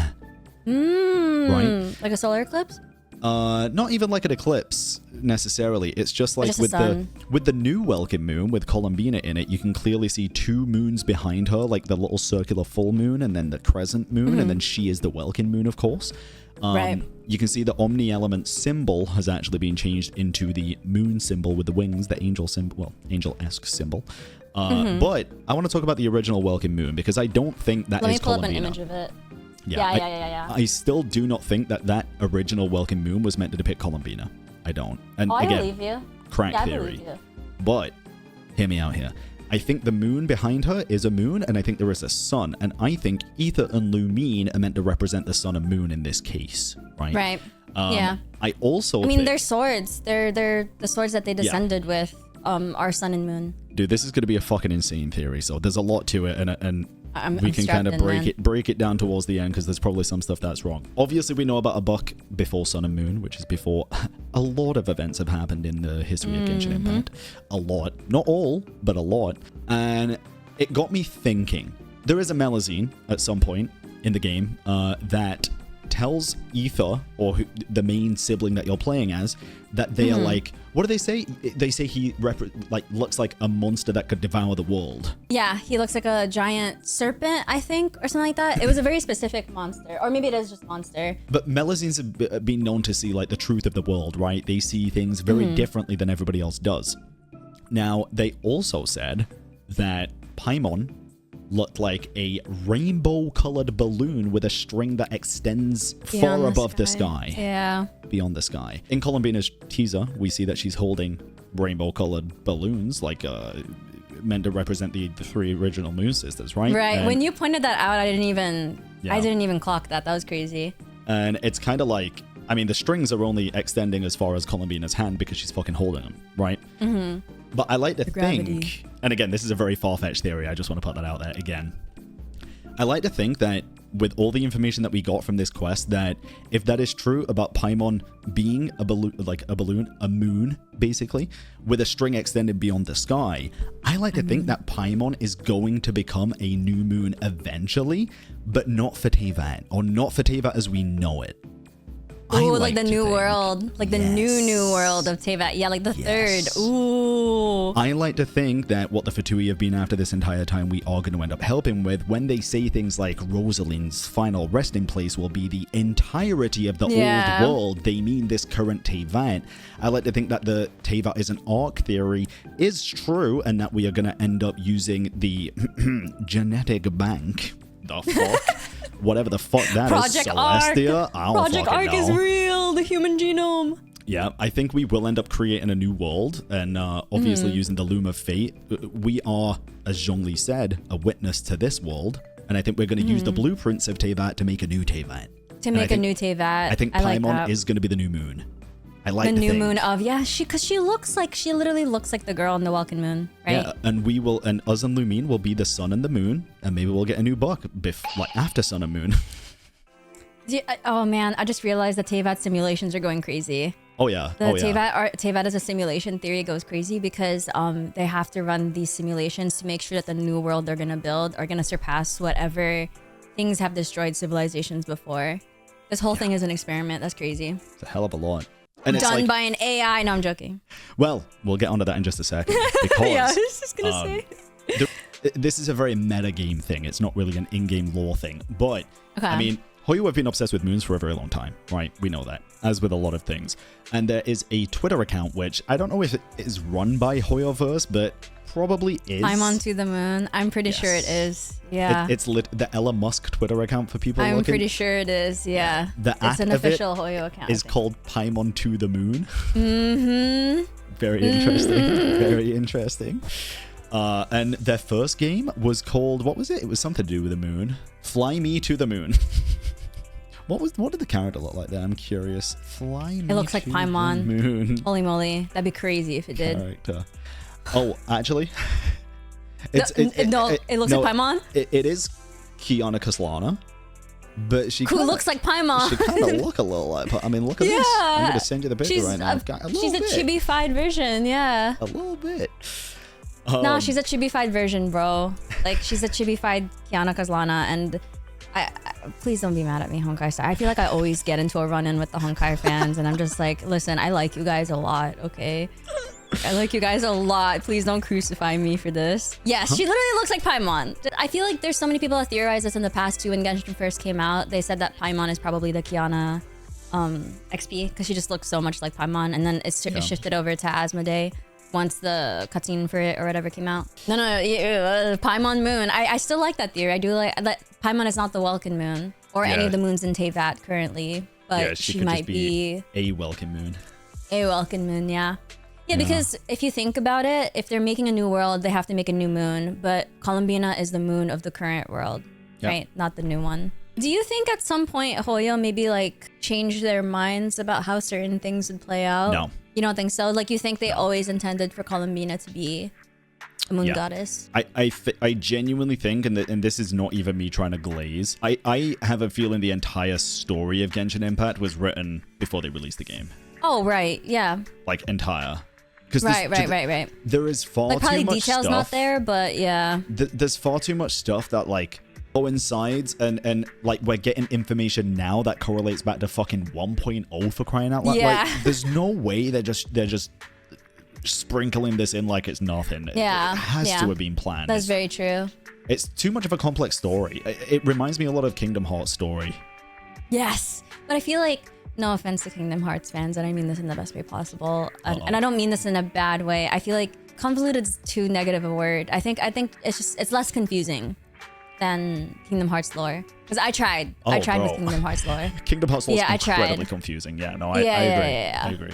Right? Like a solar eclipse? Not even like an eclipse necessarily. It's just like just a with sun. the new Welkin moon with Colombina in it, you can clearly see two moons behind her, like the little circular full moon and then the crescent moon, and then she is the Welkin moon, of course. Right. You can see the Omni element symbol has actually been changed into the moon symbol with the wings, the angel symbol, well, angel-esque symbol. But I want to talk about the original Welkin moon because I don't think that Let is me pull up an Colombina. image of it. Yeah, Yeah. I still do not think that that original Welkin moon was meant to depict Colombina. I don't. And I again, believe you. crack Yeah, I theory. believe you. But hear me out here. I think the moon behind her is a moon, and I think there is a sun. And I think Ether and Lumine are meant to represent the sun and moon in this case, right? Right. Yeah. I also I mean, think, they're swords. They're the swords that they descended with. Our sun and moon. dude, this is going to be a fucking insane theory. So there's a lot to it, and we can kind of strapped in, break it down towards the end because there's probably some stuff that's wrong. Obviously, we know about a buck before Sun and Moon, which is before a lot of events have happened in the history of Genshin Impact. A lot, not all, but a lot, and it got me thinking. There is a Melusine at some point in the game that tells Ether, or the main sibling that you're playing as, that they are like, what do they say? They say he looks like a monster that could devour the world. Yeah, he looks like a giant serpent, I think, or something like that. It was a very specific monster, or maybe it is just monster. But Melusines have been known to see like the truth of the world, right? They see things very differently than everybody else does. Now, they also said that Paimon looked like a rainbow-colored balloon with a string that extends far above the sky. Yeah. Beyond the sky. In Colombina's teaser, we see that she's holding rainbow-colored balloons, like meant to represent the three original Moon Sisters, right? Right. And, When you pointed that out, I didn't even clock that. That was crazy. and it's kind of like, I mean, the strings are only extending as far as Colombina's hand because she's fucking holding them, right? But I like to think, and again, this is a very far-fetched theory, I just want to put that out there again. I like to think that with all the information that we got from this quest, that if that is true about Paimon being a balloon, a moon, basically, with a string extended beyond the sky, I like to think that Paimon is going to become a new moon eventually, but not for Teyvat, or not for Teyvat as we know it. Ooh, like the new world. Like the new world of Teyvat. Yeah, like the third. Ooh. I like to think that what the Fatui have been after this entire time, we are going to end up helping with when they say things like Rosalind's final resting place will be the entirety of the old world. They mean this current Teyvat. I like to think that the Teyvat is an arc theory is true and that we are going to end up using the genetic bank. The fuck? Whatever the fuck that is, Celestia. I don't Project fucking Arc know. is real. The human genome. Yeah, I think we will end up creating a new world, and obviously using the Loom of Fate. We are, as Zhongli said, a witness to this world, and I think we're going to use the blueprints of Teyvat to make a new Teyvat. To make a new Teyvat. I think Paimon is going to be the new moon. I like the new moon of because she literally looks like the girl in the Welkin moon, right? Yeah, and we will, and us and Lumine will be the sun and the moon, and maybe we'll get a new buck after sun and moon. Oh man, I just realized the Teyvat simulations are going crazy. Oh yeah. Teyvat as a simulation theory goes crazy because they have to run these simulations to make sure that the new world they're gonna build are gonna surpass whatever things have destroyed civilizations before. This whole thing is an experiment. That's crazy. It's a hell of a lot. And it's done by an AI. No, I'm joking. Well, we'll get onto that in just a second. Because, yeah, I was just gonna say. This is a very meta game thing. It's not really an in-game lore thing. But, Okay. I mean, Hoyo have been obsessed with moons for a very long time, right? We know that, as with a lot of things. And there is a Twitter account, which I don't know if it is run by Hoyoverse, but probably is. Paimon to the moon. I'm pretty sure it is. Yeah. It's the Elon Musk Twitter account for people looking. I'm pretty sure it is. Yeah. It's an official Hoyo account. It's called Paimon to the moon. Mm-hmm. Very interesting. Very interesting. And their first game was called, what was it? It was something to do with the moon. Fly Me to the Moon. What did the character look like there? I'm curious. Fly Me. It looks like to Paimon. the Moon. Holy moly. That'd be crazy if it did. Character. Oh, actually. It looks like Paimon? It is Kiana Kaslana. But she who looks like Paimon. She kind of look a little like. I mean, look at this. I'm gonna send you the picture right now. I've got she's a chibi-fied version, yeah. A little bit. No, she's a chibi-fied version, bro. Like, she's a chibi-fied Kiana Kazlana, and I please don't be mad at me, Honkai Star. I feel like I always get into a run-in with the Honkai fans, and I'm just like, listen, I like you guys a lot, okay? I like you guys a lot. Please don't crucify me for this. Yes, she literally looks like Paimon. I feel like there's so many people that theorized this in the past too. When Genshin first came out, they said that Paimon is probably the Kiana XP, because she just looks so much like Paimon, and then it shifted over to Asmodee once the cutscene for it or whatever came out. No, Paimon Moon. I still like that theory. I do like that Paimon is not the Welkin Moon or any of the moons in Teyvat currently, but she might be a Welkin Moon. A Welkin Moon, yeah. Yeah, because if you think about it, if they're making a new world, they have to make a new moon, but Colombina is the moon of the current world, right? Not the new one. Do you think at some point Hoyo maybe like changed their minds about how certain things would play out? No. You don't think so? Like, you think they always intended for Colombina to be a moon goddess? I genuinely think, and this is not even me trying to glaze, I have a feeling the entire story of Genshin Impact was written before they released the game. Oh, right, yeah. Like, entire. Right. There is far like, probably too much details stuff. Not there, but yeah. There's far too much stuff that like coincides, and like we're getting information now that correlates back to fucking 1.0 for crying out loud. Yeah. Like, there's no way they're just sprinkling this in like it's nothing. Yeah. It has to have been planned. That's very true. It's too much of a complex story. It reminds me a lot of Kingdom Hearts story. Yes, but I feel like, no offense to Kingdom Hearts fans, and I mean this in the best way possible, and I don't mean this in a bad way. I feel like convoluted is too negative a word. I think it's less confusing than Kingdom Hearts lore, because I tried with Kingdom Hearts lore. Kingdom Hearts lore is incredibly confusing. Yeah, no, I agree.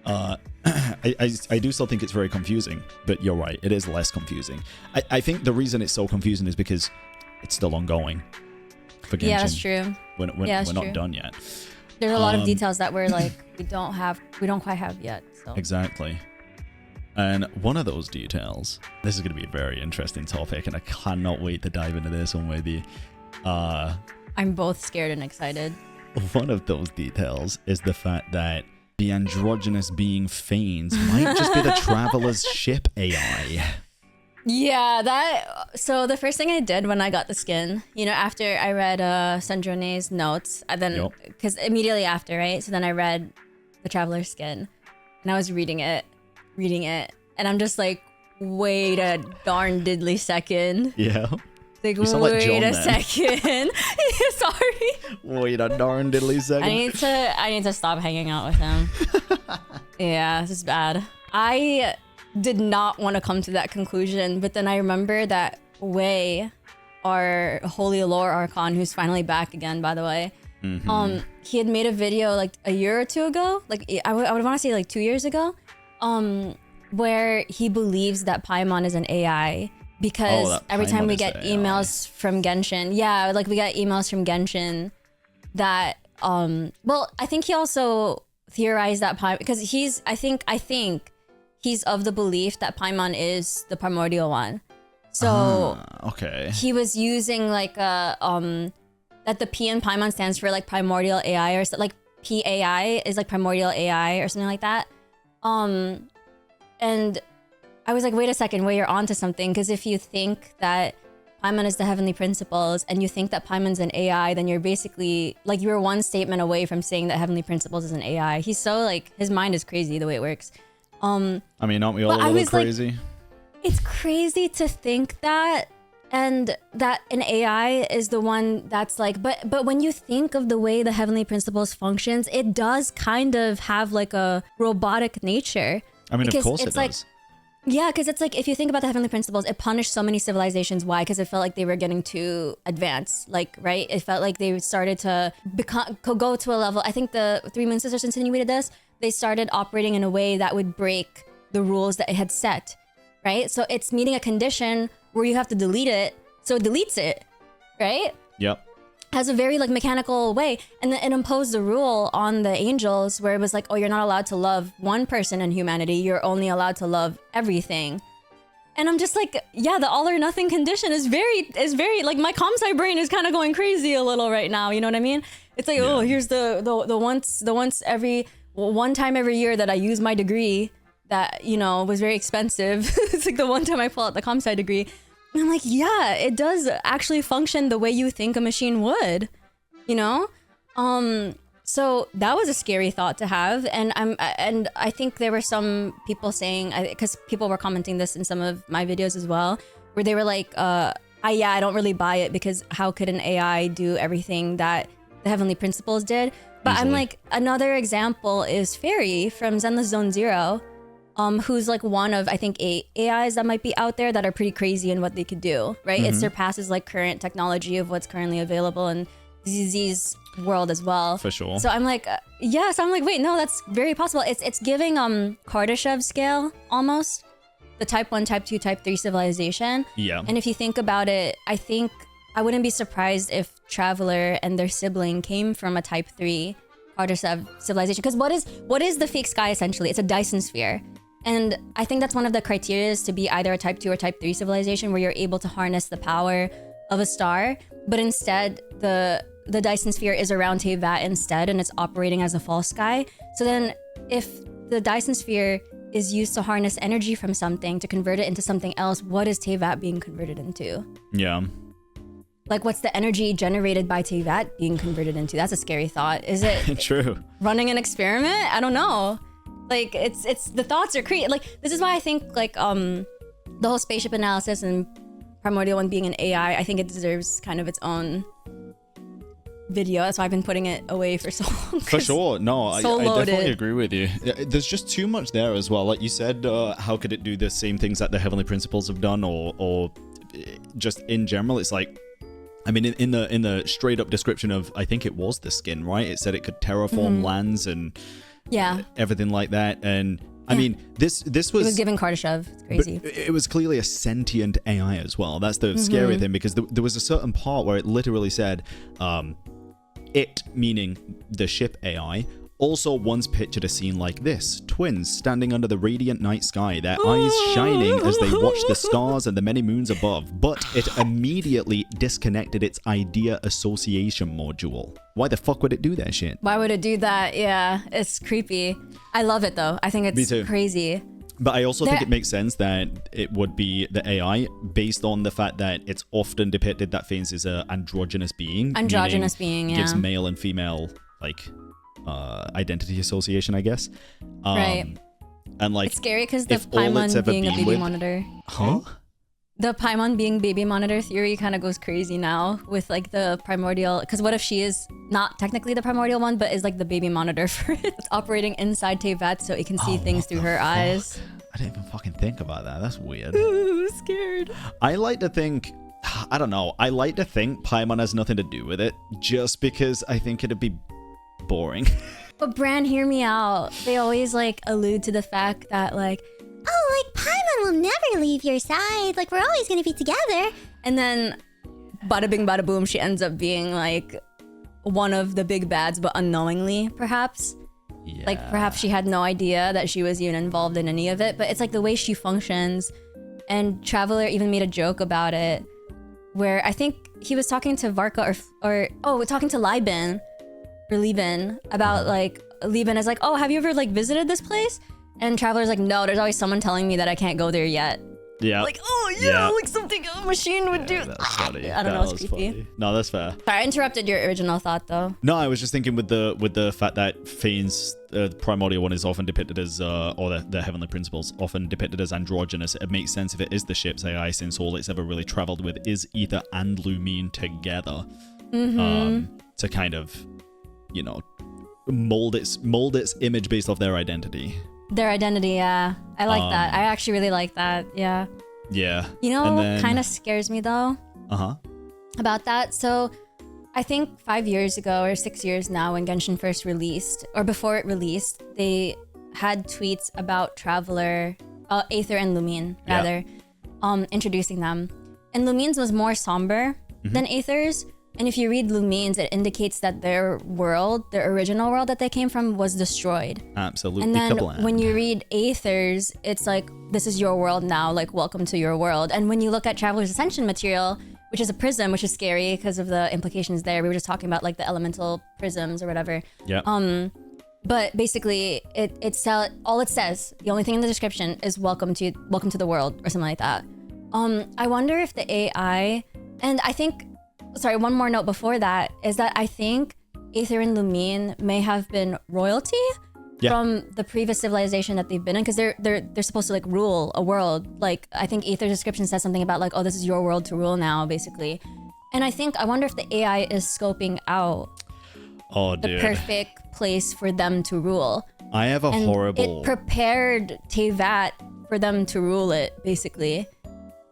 I agree. I do still think it's very confusing, but you're right, it is less confusing. I think the reason it's so confusing is because it's still ongoing for Genshin. Yeah, that's true. We're not done yet. There's a lot of details that we're like, we don't quite have yet. So. Exactly. And one of those details, this is going to be a very interesting topic, and I cannot wait to dive into this one with you. I'm both scared and excited. One of those details is the fact that the androgynous being Fanes might just be the Traveler's ship AI. Yeah, so the first thing I did when I got the skin, after I read Sandrone's notes, then because immediately after, right? So then I read the Traveler skin, and I was reading it, and I'm just like, wait a darn diddly second. Yeah. Like, wait a second. Sorry. Wait a darn diddly second. I need to stop hanging out with him. Yeah, this is bad. I did not want to come to that conclusion, but then I remember that Wei, our holy lore archon, who's finally back again, by the way, he had made a video like a year or two ago, like I would want to say like 2 years ago, where he believes that Paimon is an AI, because every time we get emails from Genshin, we get emails from Genshin that well, I think he also theorized that Paimon, because I think he's of the belief that Paimon is the primordial one. So he was using like that the P in Paimon stands for like primordial AI, or like PAI is like primordial AI or something like that. And I was like, wait a second, you're onto something, because if you think that Paimon is the heavenly principles and you think that Paimon's an AI, then you're basically like, you're one statement away from saying that heavenly principles is an AI. He's so like, his mind is crazy the way it works. I mean, aren't we all a little crazy? Like, it's crazy to think that, and that an AI is the one that's like, but when you think of the way the heavenly principles functions, it does kind of have like a robotic nature. I mean, of course it does. Yeah, because it's like, if you think about the heavenly principles, it punished so many civilizations. Why? Because it felt like they were getting too advanced. Like, right? It felt like they started to go to a level. I think the Three Moon Sisters insinuated this. They started operating in a way that would break the rules that it had set, right? So it's meeting a condition where you have to delete it, so it deletes it, right? Yep. Has a very like mechanical way, and then it imposed a rule on the angels where it was like, oh, you're not allowed to love one person in humanity, you're only allowed to love everything. And I'm just like, yeah, the all or nothing condition is very like my comp sci brain is kind of going crazy a little right now. You know what I mean? It's like, oh, here's the one time every year that I use my degree that, you know, was very expensive. It's like the one time I pull out the comp sci degree. And I'm like, yeah, it does actually function the way you think a machine would, you know? So that was a scary thought to have, and I think there were some people saying, because people were commenting this in some of my videos as well, where they were like, I don't really buy it because how could an AI do everything that the Heavenly Principles did? But easily. I'm like, another example is Fairy from Zenless Zone Zero, who's like one of I think 8 AIs that might be out there that are pretty crazy in what they could do, right? It surpasses like current technology of what's currently available in ZZ's world as well. For sure. So I'm like, so I'm like, wait, no, that's very possible. It's giving Kardashev scale almost, the type 1, type 2, type 3 civilization. Yeah. And if you think about it, I think I wouldn't be surprised if Traveler and their sibling came from a type 3 Kardashev civilization. Because what is the fake sky essentially? It's a Dyson sphere. And I think that's one of the criteria is to be either a type 2 or type 3 civilization where you're able to harness the power of a star. But instead, the Dyson sphere is around Teyvat instead, and it's operating as a false sky. So then if the Dyson sphere is used to harness energy from something to convert it into something else, what is Teyvat being converted into? Yeah. Like, what's the energy generated by Teyvat being converted into? That's a scary thought. Is it true running an experiment? I don't know. Like, it's the thoughts are crazy. Like, this is why I think like the whole spaceship analysis and Primordial One being an AI, I think it deserves kind of its own video. That's why I've been putting it away for so long. For sure. No, I definitely agree with you. There's just too much there as well. Like you said, how could it do the same things that the Heavenly Principles have done, or just in general? It's like, I mean, in the straight up description of, I think it was the skin, right? It said it could terraform lands and everything like that. And I mean, this was... It was giving Kardashev. It's crazy. It was clearly a sentient AI as well. That's the scary thing, because there was a certain part where it literally said, it, meaning the ship AI, also once pictured a scene like this. Twins standing under the radiant night sky, their eyes shining as they watch the stars and the many moons above. But it immediately disconnected its idea association module. Why the fuck would it do that shit? Why would it do that? Yeah, it's creepy. I love it though. I think it's crazy. But I also think it makes sense that it would be the AI based on the fact that it's often depicted that Phanes is an androgynous being. Androgynous being, yeah. Gives male and female, like, identity association, I guess. Right. And like, it's scary because the Paimon being a baby monitor. Huh? The Paimon being baby monitor theory kind of goes crazy now with like the primordial, because what if she is not technically the primordial one, but is like the baby monitor for it? It's operating inside Teyvat so it can see things through her eyes. I didn't even fucking think about that. That's weird. Ooh, scared. I like to think, I don't know, I like to think Paimon has nothing to do with it, just because I think it'd be boring. But Bran, hear me out. They always like allude to the fact that like, oh, like Paimon will never leave your side. Like, we're always gonna be together. And then, bada bing, bada boom, she ends up being like one of the big bads, but unknowingly, perhaps. Yeah. Like, perhaps she had no idea that she was even involved in any of it. But it's like the way she functions. And Traveler even made a joke about it, where I think he was talking to Varka we're talking to Liben about like, Liben is like, oh, have you ever like visited this place? And Traveler's like, no, there's always someone telling me that I can't go there yet. Yeah. Like, oh, yeah, like something a machine would do. That's funny. I don't know, it's creepy. Funny. No, that's fair. Sorry, I interrupted your original thought, though. No, I was just thinking with the fact that Phanes, the primordial one, is often depicted as, or the Heavenly Principles, often depicted as androgynous. It makes sense if it is the ship's AI, since all it's ever really traveled with is Ether and Lumine together. To kind of, you know, mold its image based off their identity. Their identity, yeah. I like that. I actually really like that, yeah. Yeah. You know what kind of scares me, though? About that? So, I think 5 years ago, or 6 years now, when Genshin first released, or before it released, they had tweets about Traveler, Aether and Lumine, rather, introducing them. And Lumine's was more somber than Aether's, And if you read Lumines, it indicates that their world, their original world that they came from, was destroyed. Absolutely. And then kablam. when you read Aether's, it's like, this is your world now, like, welcome to your world. And when you look at Traveler's Ascension material, which is a prism, which is scary because of the implications there. We were just talking about like the elemental prisms or whatever. Yeah. But basically, all it says, the only thing in the description is welcome to the world or something like that. I wonder if the AI, and I think, sorry, one more note before that is that I think Aether and Lumine may have been royalty from the previous civilization that they've been in, because they're supposed to like rule a world. Like I think Aether's description says something about like, oh, this is your world to rule now, basically. And I wonder if the AI is scoping out the perfect place for them to rule. I have a horrible... It prepared Teyvat for them to rule it, basically.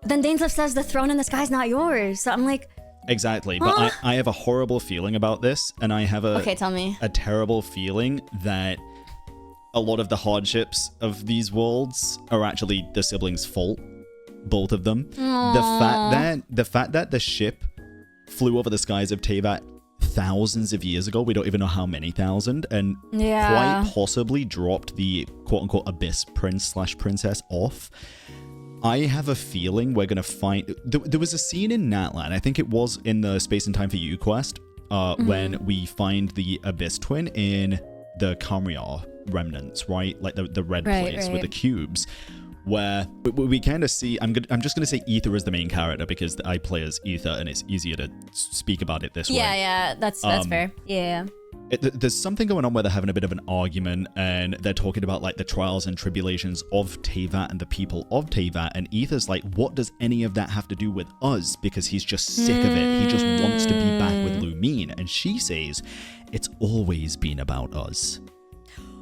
But then Dainsleif says the throne in the sky is not yours. So I'm like... Exactly, but I have a horrible feeling about this, and I have tell me. a terrible feeling that a lot of the hardships of these worlds are actually the siblings' fault. Both of them. The fact that the ship flew over the skies of Teyvat thousands of years ago, we don't even know how many thousand, and quite possibly dropped the quote-unquote abyss prince/princess off. I have a feeling we're going to find... There was a scene in Natlan, I think it was in the Space and Time for You quest, when we find the abyss twin in the Kamriar remnants, right? Like the red place with the cubes, where we kind of see... I'm just going to say Aether is the main character because I play as Aether and it's easier to speak about it this way. Yeah, that's fair. Yeah. There's something going on where they're having a bit of an argument and they're talking about like the trials and tribulations of Teyvat and the people of Teyvat, and Aether's like, what does any of that have to do with us? Because he's just sick of it. He just wants to be back with Lumine. And she says, it's always been about us.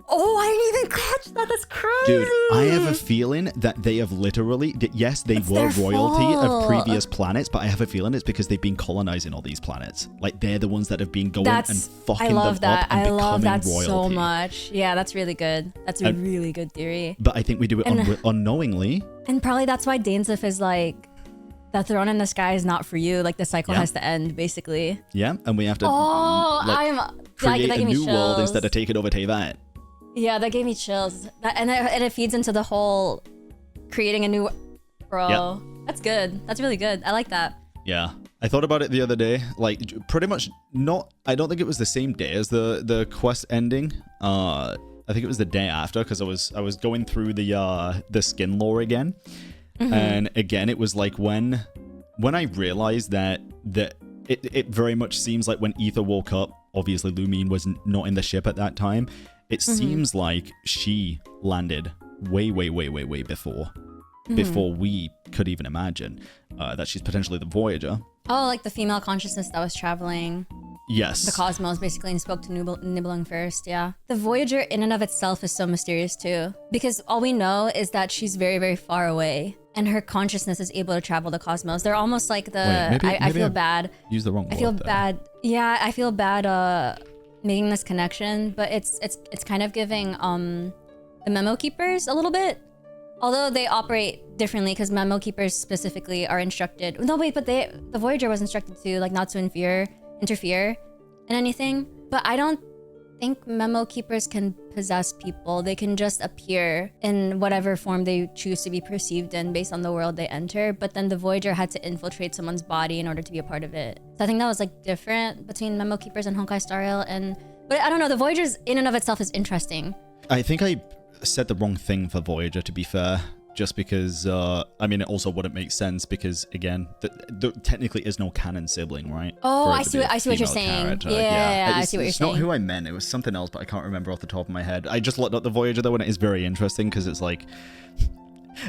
Oh, I didn't even catch that. That's crazy. Dude, I have a feeling that they have literally... Yes, they were royalty of previous planets, but I have a feeling it's because they've been colonizing all these planets. Like, they're the ones that have been going and fucking them up and becoming royalty. I love that so much. Yeah, that's really good. That's a really good theory. But I think we do it unknowingly. And probably that's why Dainsleif is like, the throne in the sky is not for you. Like, the cycle has to end, basically. Yeah, and we have to create a new world instead of taking over Teyvat. Yeah, that gave me chills. And it feeds into the whole creating a new... Bro, that's good. That's really good. I like that. Yeah. I thought about it the other day. Like, pretty much not... I don't think it was the same day as the quest ending. I think it was the day after, because I was going through the skin lore again. And again, it was like when I realized that it very much seems like when Aether woke up, obviously Lumine was not in the ship at that time. It seems like she landed way before we could even imagine that she's potentially the Voyager. Oh, like the female consciousness that was traveling. Yes. The cosmos, basically, and spoke to Nibelung first, yeah. The Voyager in and of itself is so mysterious, too. Because all we know is that she's very far away, and her consciousness is able to travel the cosmos. They're almost like the... Maybe I feel bad. Use the wrong word. I feel bad. Yeah, I feel bad making this connection, but it's kind of giving the Memo Keepers a little bit. Although they operate differently, because Memo Keepers specifically are instructed... No, wait, but the Voyager was instructed to, like, not to interfere in anything. But I don't think Memo Keepers can possess people. They can just appear in whatever form they choose to be perceived in based on the world they enter. But then the Voyager had to infiltrate someone's body in order to be a part of it. So I think that was like different between Memo Keepers and Honkai Star Rail. But I don't know, the Voyager's in and of itself is interesting. I think I said the wrong thing for Voyager, to be fair. Just because, I mean, it also wouldn't make sense because, again, there technically is no canon sibling, right? Oh, I see what you're saying. Yeah, I see what you're saying. It's not who I meant. It was something else, but I can't remember off the top of my head. I just looked up the Voyager, though, and it is very interesting because it's like...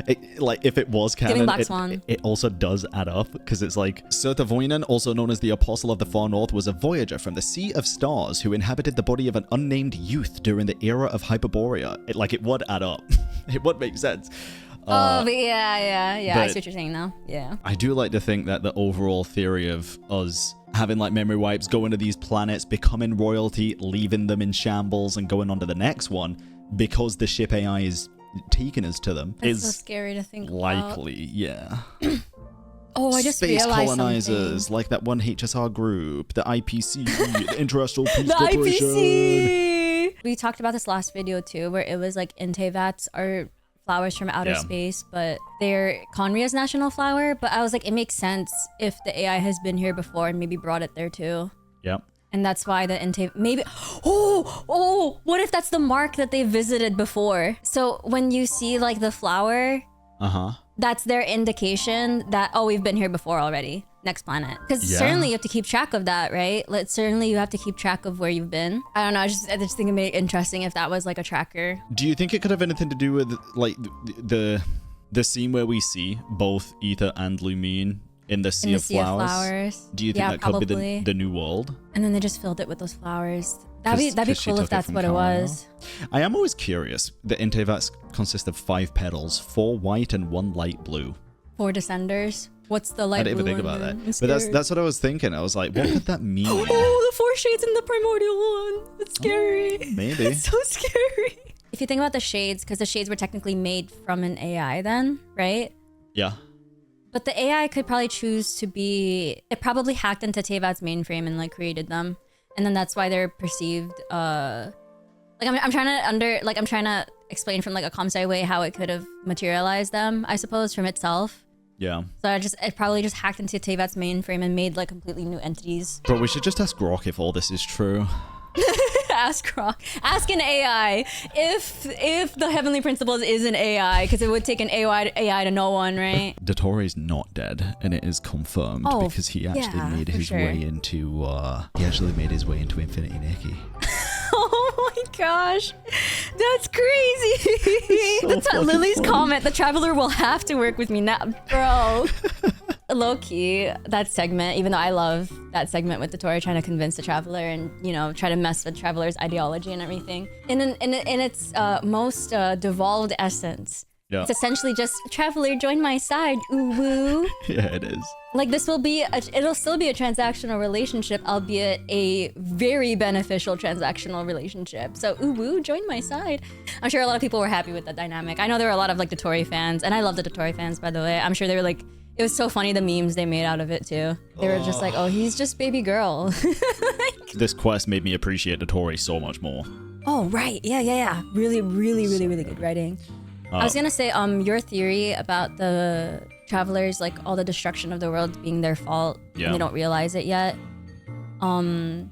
if it was canon, it also does add up, because it's like Surtavoinen, also known as the Apostle of the Far North, was a Voyager from the Sea of Stars who inhabited the body of an unnamed youth during the era of Hyperborea. It would add up. It would make sense. But yeah, I see what you're saying now. Yeah. I do like to think that the overall theory of us having like memory wipes, going to these planets, becoming royalty, leaving them in shambles, and going on to the next one because the ship AI is taking us to them is so scary to think likely, about. Yeah. Oh, I just space realized colonizers, like that one HSR group, the IPC, the Interstellar Peace the Corporation. IPC. We talked about this last video too, where it was like in Teyvat are flowers from outer space, but they're Conria's national flower. But I was like, it makes sense if the AI has been here before and maybe brought it there too. Yep. And that's why the Teyvat maybe. Oh, what if that's the mark that they visited before? So when you see like the flower, that's their indication that, oh, we've been here before already. Next planet. Because certainly you have to keep track of that, right? Like, certainly you have to keep track of where you've been. I don't know. I just think it'd be interesting if that was like a tracker. Do you think it could have anything to do with like the scene where we see both Ether and Lumine in the sea, of flowers? Do you think that could be the new world? And then they just filled it with those flowers. That'd be cool if that's what it was. I am always curious. The Teyvat consists of 5 petals, 4 white and 1 light blue. 4 descenders. What's the light blue? I didn't even think about that. But that's what I was thinking. I was like, what could that mean? Oh, the 4 shades in the primordial one. It's scary. Maybe. It's so scary. If you think about the shades, because the shades were technically made from an AI then, right? Yeah. But the AI could probably choose to be... It probably hacked into Teyvat's mainframe and like created them. And then that's why they're perceived... Like I'm trying to explain from like a comp-sci way how it could have materialized them, I suppose, from itself. Yeah. So it probably just hacked into Teyvat's mainframe and made like completely new entities. Bro, we should just ask Grok if all this is true. Ask Grok. Ask an AI if the Heavenly Principles is an AI, because it would take an AI to know one, right? Dottore is not dead, and it is confirmed because he actually made his way into Infinity Nikki. Oh my gosh, that's crazy. So That's Lily's comment. The Traveler will have to work with me now, bro. Low key, that segment, even though I love that segment with Dottore trying to convince the Traveler and, you know, try to mess with Traveler's ideology and everything. In its most devolved essence, it's essentially just, Traveler, join my side, ooh woo. Yeah, it is. Like, it'll still be a transactional relationship, albeit a very beneficial transactional relationship. So, ooh woo, join my side. I'm sure a lot of people were happy with that dynamic. I know there were a lot of like Dottore fans, and I love the Dottore fans, by the way. I'm sure they were like, it was so funny the memes they made out of it too. They were just like, oh, he's just baby girl. This quest made me appreciate Dottore so much more. Oh, right. Yeah. Really good writing. I was gonna say, your theory about the Travelers, like all the destruction of the world being their fault, and they don't realize it yet. And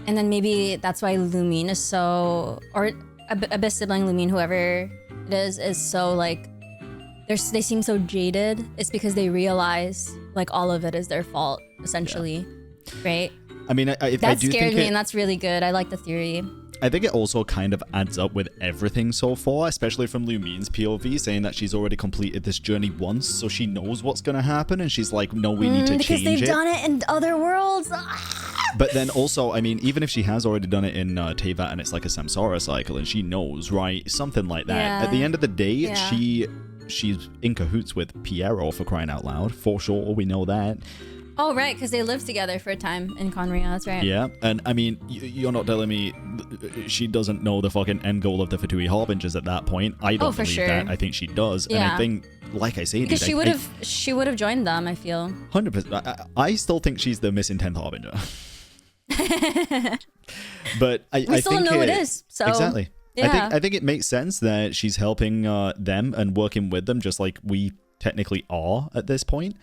then maybe that's why Lumine is so, or Abyss sibling Lumine, whoever it is so like, they seem so jaded. It's because they realize like all of it is their fault, essentially, right? I mean, that scared me, and that's really good. I like the theory. I think it also kind of adds up with everything so far, especially from Lumine's POV, saying that she's already completed this journey once, so she knows what's going to happen, and she's like, no, we need to change it. Because they've done it in other worlds. But then also, I mean, even if she has already done it in Teyvat and it's like a Samsara cycle, and she knows, right? Something like that. Yeah. At the end of the day, she's in cahoots with Piero, for crying out loud. For sure, we know that. Oh, right, because they lived together for a time in Conria, that's right. Yeah, and I mean, you're not telling me she doesn't know the fucking end goal of the Fatui Harbingers at that point. I don't believe that. I think she does. Yeah. And I think, like I say, because she would have joined them, I feel. 100%. I still think she's the missing 10th Harbinger. But I still think know it is, so. Exactly. Yeah. I think it makes sense that she's helping them and working with them, just like we technically are at this point.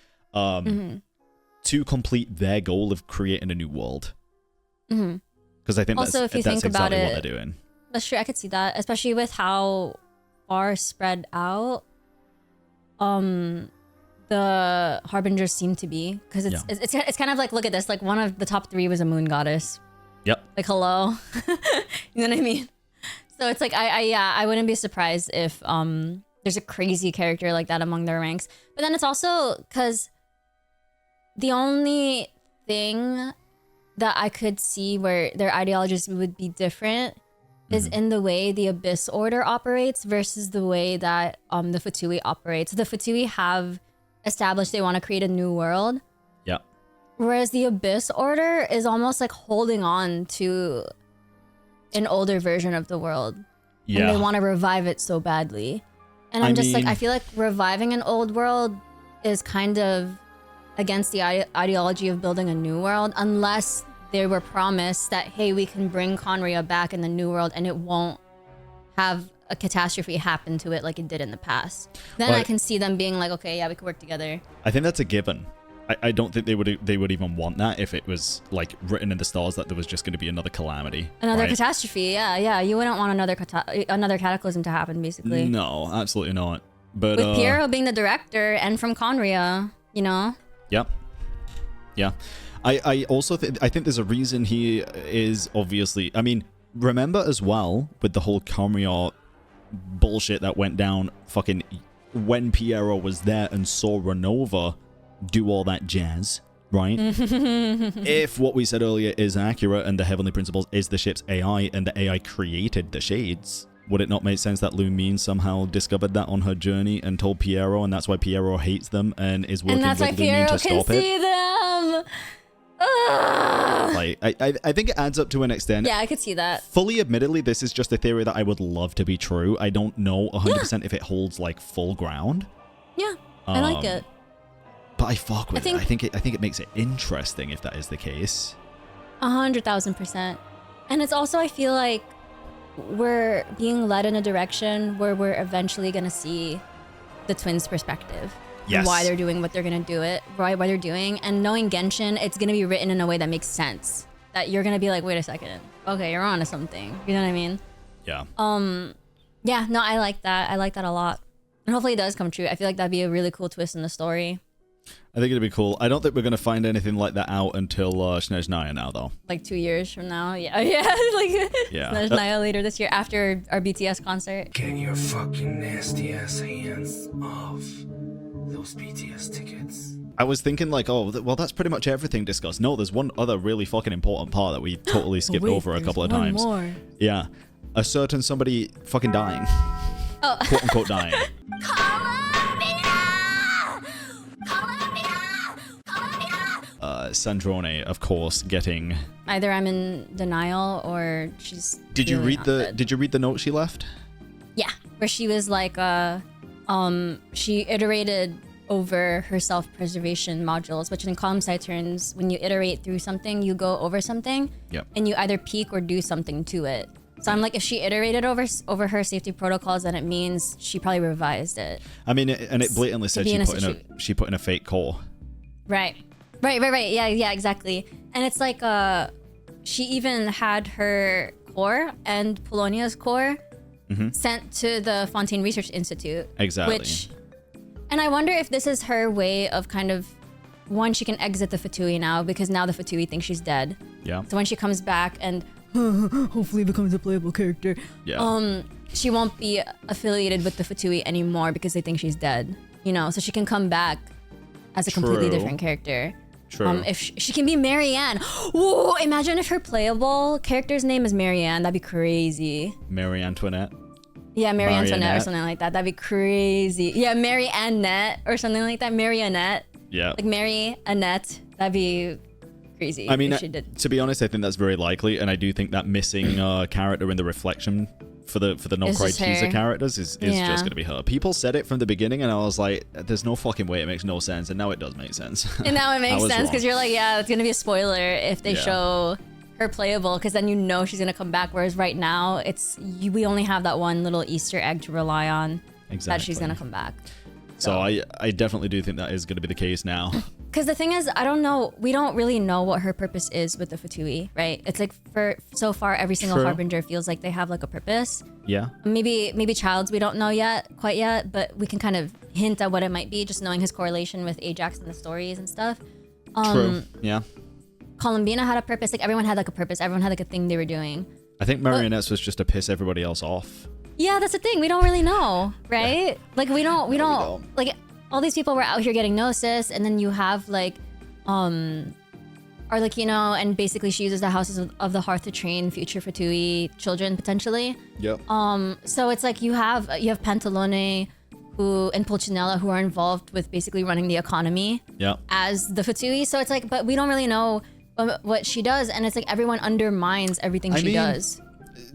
To complete their goal of creating a new world. Because I think also, that's exactly what they're doing. That's true, I could see that, especially with how far spread out the Harbingers seem to be. Because it's kind of like, look at this, like one of the top 3 was a moon goddess. Yep. Like, hello. You know what I mean? So it's like, I wouldn't be surprised if there's a crazy character like that among their ranks. But then it's also because the only thing that I could see where their ideologies would be different is in the way the Abyss Order operates versus the way that the Fatui operates. The Fatui have established they want to create a new world. Yeah. Whereas the Abyss Order is almost like holding on to an older version of the world. Yeah. And they want to revive it so badly. And I feel like reviving an old world is kind of against the ideology of building a new world unless they were promised that, hey, we can bring Conria back in the new world and it won't have a catastrophe happen to it like it did in the past. Then I can see them being like, okay, yeah, we could work together. I think that's a given. I don't think they would even want that if it was like written in the stars that there was just going to be another calamity. Another catastrophe, yeah. You wouldn't want another cataclysm to happen, basically. No, absolutely not. But with Piero being the director and from Conria, you know? Yep. Yeah. I also I think there's a reason he is obviously... I mean, remember as well with the whole Conria bullshit that went down fucking when Piero was there and saw Renova do all that jazz, right? If what we said earlier is accurate and the Heavenly Principles is the ship's AI and the AI created the shades, would it not make sense that Lumine somehow discovered that on her journey and told Piero, and that's why Piero hates them and is working with Lumine to stop it? See them. Like, I think it adds up to an extent. Yeah, I could see that. Fully admittedly, this is just a theory that I would love to be true. I don't know 100% if it holds like full ground. Yeah, I like it. But I fuck with it. I think it makes it interesting if that is the case. 100,000%. And it's also, I feel like we're being led in a direction where we're eventually gonna see the twins' perspective. Yes. Why they're doing what they're gonna do it, why they're doing, and knowing Genshin, it's gonna be written in a way that makes sense. That you're gonna be like, wait a second, okay, you're onto something. You know what I mean? Yeah. Yeah. No, I like that. I like that a lot, and hopefully it does come true. I feel like that'd be a really cool twist in the story. I think it'd be cool. I don't think we're gonna find anything like that out until Snezhnaya now, though. Like 2 years from now, yeah, like Snezhnaya later this year after our BTS concert. Get your fucking nasty ass hands off those BTS tickets. I was thinking like, oh, well, that's pretty much everything discussed. No, there's one other really fucking important part that we totally skipped over a couple of times. More. Yeah, a certain somebody fucking dying. Oh. Quote unquote dying. Sandrone, of course, getting. Either I'm in denial or she's. Did you read the note she left? Yeah, where she was like, she iterated over her self-preservation modules, which in ComSci terms, when you iterate through something, you go over something, yep, and you either peek or do something to it. So I'm like, if she iterated over her safety protocols, then it means she probably revised it. I mean, and it blatantly said she put in a fake core. Right. Yeah, exactly. And it's like, she even had her core and Polonia's core sent to the Fontaine Research Institute. Exactly. And I wonder if this is her way of kind of, one, she can exit the Fatui now because now the Fatui thinks she's dead. Yeah. So when she comes back and hopefully becomes a playable character, yeah, she won't be affiliated with the Fatui anymore because they think she's dead. You know, so she can come back as a completely different character. True. If she can be Marianne. Whoa, imagine if her playable character's name is Marianne. That'd be crazy. Marie Antoinette. Yeah, Marie Antoinette or something like that. That'd be crazy. Yeah, Mary Annette or something like that. Marionette. Yeah. Like Mary Annette. That'd be crazy. I mean, if she did. To be honest, I think that's very likely, and I do think that missing character in the reflection for the No Cry teaser characters is just gonna be her. People said it from the beginning, and I was like, "There's no fucking way it makes no sense," and now it does make sense. And now it makes sense because you're like, yeah, it's gonna be a spoiler if they show her playable, because then you know she's gonna come back. Whereas right now, we only have that one little Easter egg to rely on that she's gonna come back. So I definitely do think that is gonna be the case now. Because the thing is, I don't know. We don't really know what her purpose is with the Fatui, right? It's like for so far, every single Harbinger feels like they have like a purpose. Yeah. Maybe Child's we don't know quite yet, but we can kind of hint at what it might be, just knowing his correlation with Ajax and the stories and stuff. True. Yeah. Colombina had a purpose. Like everyone had like a purpose. Everyone had like a thing they were doing. I think Marionette's was just to piss everybody else off. Yeah, that's the thing. We don't really know, right? Yeah. Like we don't like. All these people were out here getting Gnosis, and then you have like, and basically she uses the houses of the Hearth to train future Fatui children potentially. Yep. So it's like you have Pantalone, and Pulcinella who are involved with basically running the economy. Yep. As the Fatui. So it's like, but we don't really know what she does, and it's like everyone undermines everything she does.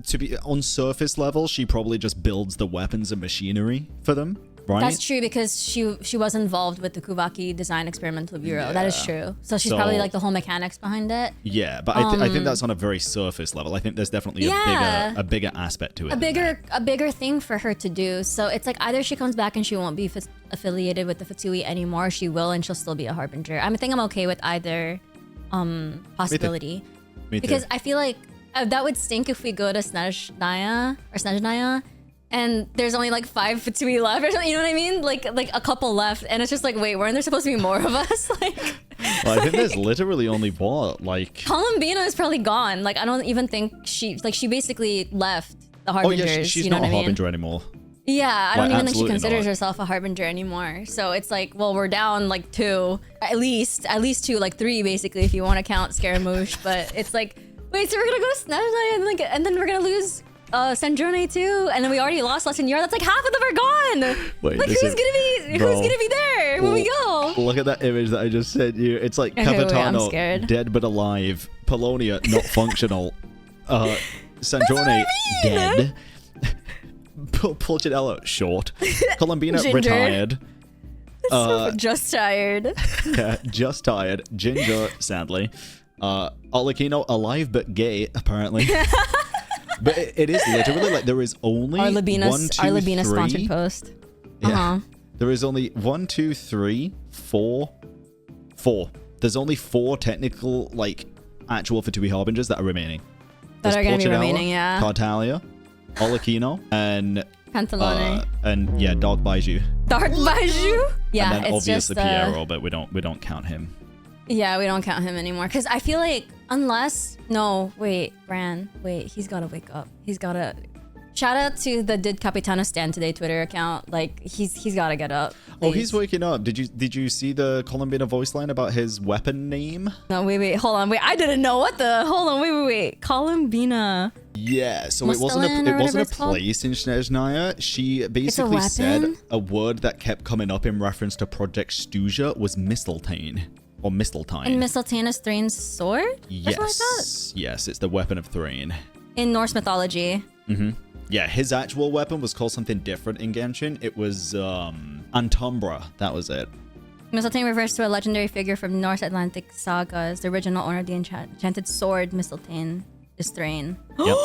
To be on surface level, she probably just builds the weapons and machinery for them. right? That's true because she was involved with the Kuvaki Design Experimental Bureau. That is true. So she's probably like the whole mechanics behind it. Yeah, but I think that's on a very surface level. I think there's definitely a bigger aspect to it. A bigger thing for her to do. So it's like either she comes back and she won't be affiliated with the Fatui anymore, or she will and she'll still be a Harbinger. I think I'm okay with either possibility. Me too. Because I feel like that would stink if we go to Snezhnaya and there's only like 5 Fatui left or something, you know what I mean? Like a couple left, and it's just like, wait, weren't there supposed to be more of us? Like, well, I think there's literally only what, like Colombina is probably gone. Like, I don't even think she basically left the Harbingers. Oh yeah, she's you know not a what I mean? Harbinger anymore. Yeah, I don't even think she absolutely considers not. herself a Harbinger anymore. So it's like, well, we're down like 2, at least 2, like 3 basically, if you want to count Scaramouche. But it's like, wait, so we're gonna go to Snezhnaya and then we're gonna lose Sandrone too, and then we already lost La Senora. That's like half of them are gone. Wait, like who's gonna be there when we go? Look at that image that I just sent you. It's like Okay, wait, I'm Capitano, scared. dead but alive. Polonia, not functional. Sandrone, dead. Pulcinella, short. Colombina, Ginger. retired. Just tired. Yeah, just tired. Ginger, sadly. Olakino, alive but gay, apparently. But it is literally like there is only Our 1, 2, Labina 3. sponsored post. Yeah. There is only 1, 2, 3, 4. There's only 4 technical, like, actual Fatui Harbingers that are remaining. That are gonna be Pulcinella, remaining, yeah. Tartaglia, Olakino, and Pantalone. and yeah, Dog Baiju. Dark Baiju? Yeah, And then it's obviously just Piero, but we don't count him. yeah, we don't count him anymore. Cause I feel like Bran, he's gotta wake up. He's gotta shout out to the Did Capitano Stand Today Twitter account. Like he's gotta get up. Oh, he's waking up. Did you see the Colombina voice line about his weapon name? No, wait, hold on. Wait, I didn't know hold on, wait. Colombina. Yeah, so it wasn't Mustelin or a whatever it's called? place in Snezhnaya. She basically said weapon? a word that kept coming up in reference to Project Stuja was Mistletoe. Or Mistletoe. And Mistletoe is Thrane's sword? That's what I thought. Yes, it's the weapon of Thrane. In Norse mythology. Yeah, his actual weapon was called something different in Genshin. It was Antumbra. That was it. Mistletoe refers to a legendary figure from Norse Atlantic sagas. The original owner of the enchanted sword, Mistletoe, is Thrain. Yep.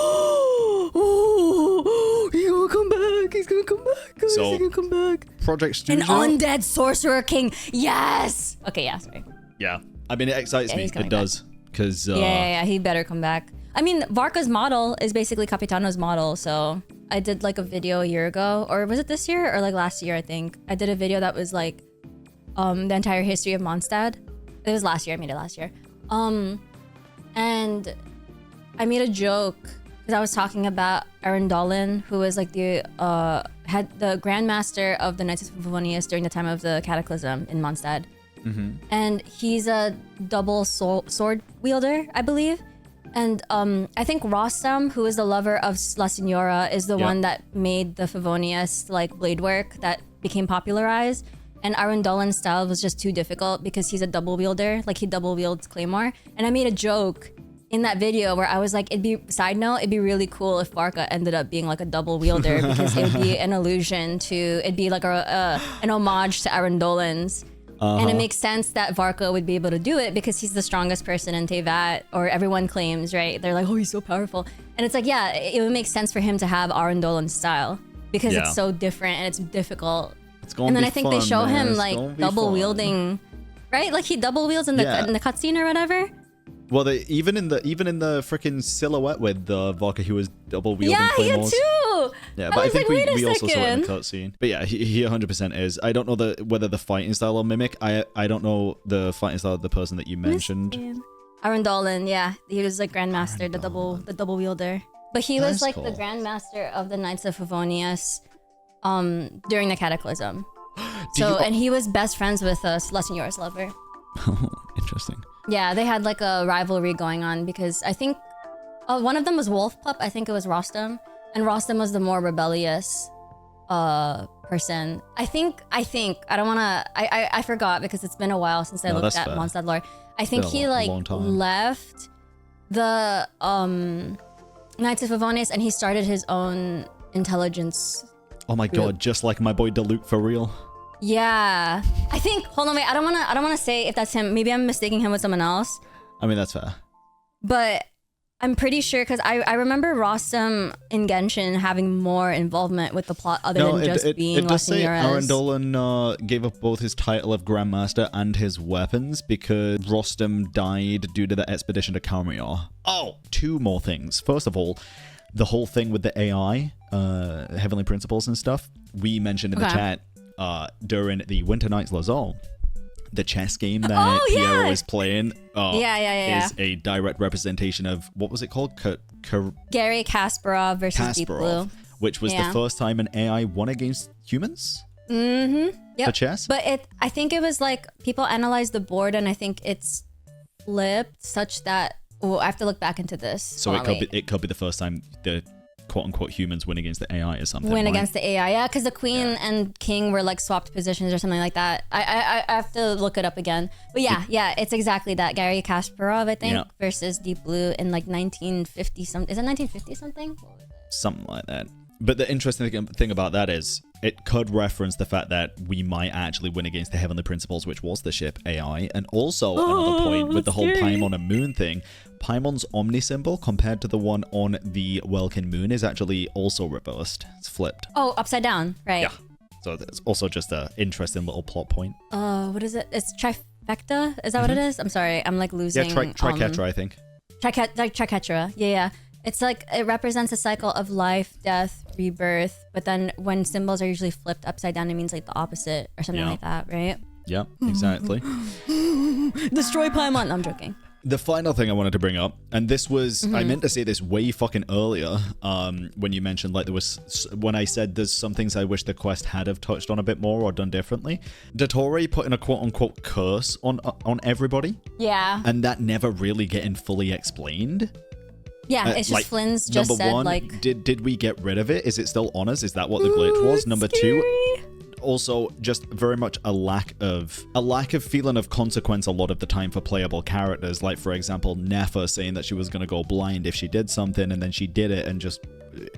He's gonna come back. He's gonna come back. Guys. So- He's gonna come back. Project Stuja. An undead sorcerer king. Yes. Okay, yeah, sorry. Yeah, I mean it excites me. he's coming It does because Yeah, he better come back. I mean, Varka's model is basically Capitano's model, so I did like a video a year ago, or was it this year or like last year? I think I did a video that was like the entire history of Mondstadt. It was last year. I made it last year. And I made a joke because I was talking about Arundolin, who was like the Grandmaster of the Knights of Favonius during the time of the Cataclysm in Mondstadt. And he's a double sword wielder, I believe. And I think Rostam, who is the lover of La Senora, is the one that made the Favonius like blade work that became popularized. And Arundolin's style was just too difficult because he's a double wielder, like he double wields Claymore. And I made a joke in that video where I was like, it'd be really cool if Varka ended up being like a double wielder because it would be an allusion to, it'd be like an homage to Arundolin's. And it makes sense that Varka would be able to do it because he's the strongest person in Teyvat, or everyone claims, right? They're like, oh, he's so powerful. And it's like, yeah, it would make sense for him to have Arundolin's style because it's so different and it's difficult. it's going. And then be I think fun, they show man. him It's like gonna be double fun. wielding, right? Like he double wields in the cutscene or whatever. Well, even in the freaking silhouette with the Varka, he was double wielding Yeah, he had claymores. two. Yeah, but I was think like, wait a we also saw it in the second. cutscene. But yeah, he 100% is. I don't know whether the fighting style will mimic. I don't know the fighting style of the person that you mentioned. Arundolin, yeah, he was like Grandmaster, the double wielder. But he was That's like cool. the Grandmaster of the Knights of Favonius, during the Cataclysm. And he was best friends with La Senora's lover. Interesting. Yeah, they had like a rivalry going on because I think one of them was Wolf Pup. I think it was Rostam, and Rostam was the more rebellious person. I think I don't want to. I forgot because it's been a while since I looked that's at fair. Mondstadt lore. I think been he a like long time. left the Knights of Favonius and he started his own intelligence Oh my god, just like my boy Deluxe for real. Yeah. I think, hold on, wait, I don't wanna say if that's him. Maybe I'm mistaking him with someone else. I mean, that's fair. But I'm pretty sure, because I remember Rostam in Genshin having more involvement with the plot other than just being it does say Rostam Arandolan gave up both his title of Grandmaster and his weapons because Rostam died due to the expedition to Kalmar. Oh, two more things. First of all, the whole thing with the AI, Heavenly Principles and stuff, we mentioned in the chat during the Winter Nights Lazul. The chess game that Piero is playing is a direct representation of, what was it called? Gary Kasparov versus Deep Blue. Which was the first time an AI won against humans? Mm-hmm. Yep. For chess? But I think it was like, people analyzed the board and I think it's flipped such that, I have to look back into this. So it could be the first time the quote-unquote humans win against the AI or something. Against the AI, yeah, because the queen and king were like swapped positions or something like that. I have to look it up again. But yeah, it's exactly that. Gary Kasparov, I think, versus Deep Blue in like 1950 something. Is it 1950 something? Something like that. But the interesting thing about that is it could reference the fact that we might actually win against the Heavenly Principles, which was the ship AI. And also another point with the whole Paimon and Moon thing, Paimon's Omni symbol compared to the one on the Welkin Moon is actually also reversed. It's flipped. Oh, upside down, right. Yeah. So it's also just an interesting little plot point. What is it? It's trifecta? Is that what it is? I'm sorry, I'm like losing. Yeah, triquetra, I think. Triquetra, yeah. It's like, it represents a cycle of life, death, rebirth, but then when symbols are usually flipped upside down, it means like the opposite or something like that, right? Yeah, exactly. Destroy Paimon. No, I'm joking. The final thing I wanted to bring up, and this was, I meant to say this way fucking earlier, when you mentioned, like, when I said there's some things I wish the quest had have touched on a bit more or done differently. Dottore putting a quote-unquote curse on everybody. Yeah. And that never really getting fully explained. Yeah, it's just like, Flynn's just said, one, like... Did we get rid of it? Is it still on us? Is that what the glitch was? Number scary. 2, also just very much a lack of feeling of consequence a lot of the time for playable characters. Like, for example, Nefa saying that she was going to go blind if she did something, and then she did it and just,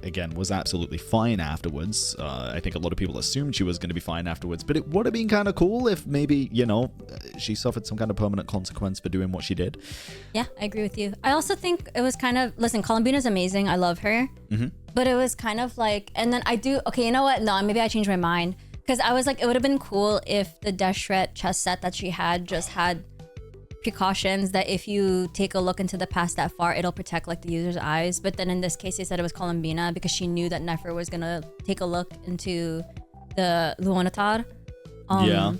again, was absolutely fine afterwards. I think a lot of people assumed she was going to be fine afterwards, but it would have been kind of cool if maybe, you know, she suffered some kind of permanent consequence for doing what she did. Yeah, I agree with you. I also think it was kind of, listen, Colombina's amazing. I love her. But it was kind of like, and then okay, you know what? No, maybe I changed my mind. Because I was like, it would have been cool if the Deshret chess set that she had just had precautions that if you take a look into the past that far, it'll protect like the user's eyes. But then in this case, they said it was Colombina because she knew that Nefer was gonna take a look into the Luonatar. Yeah.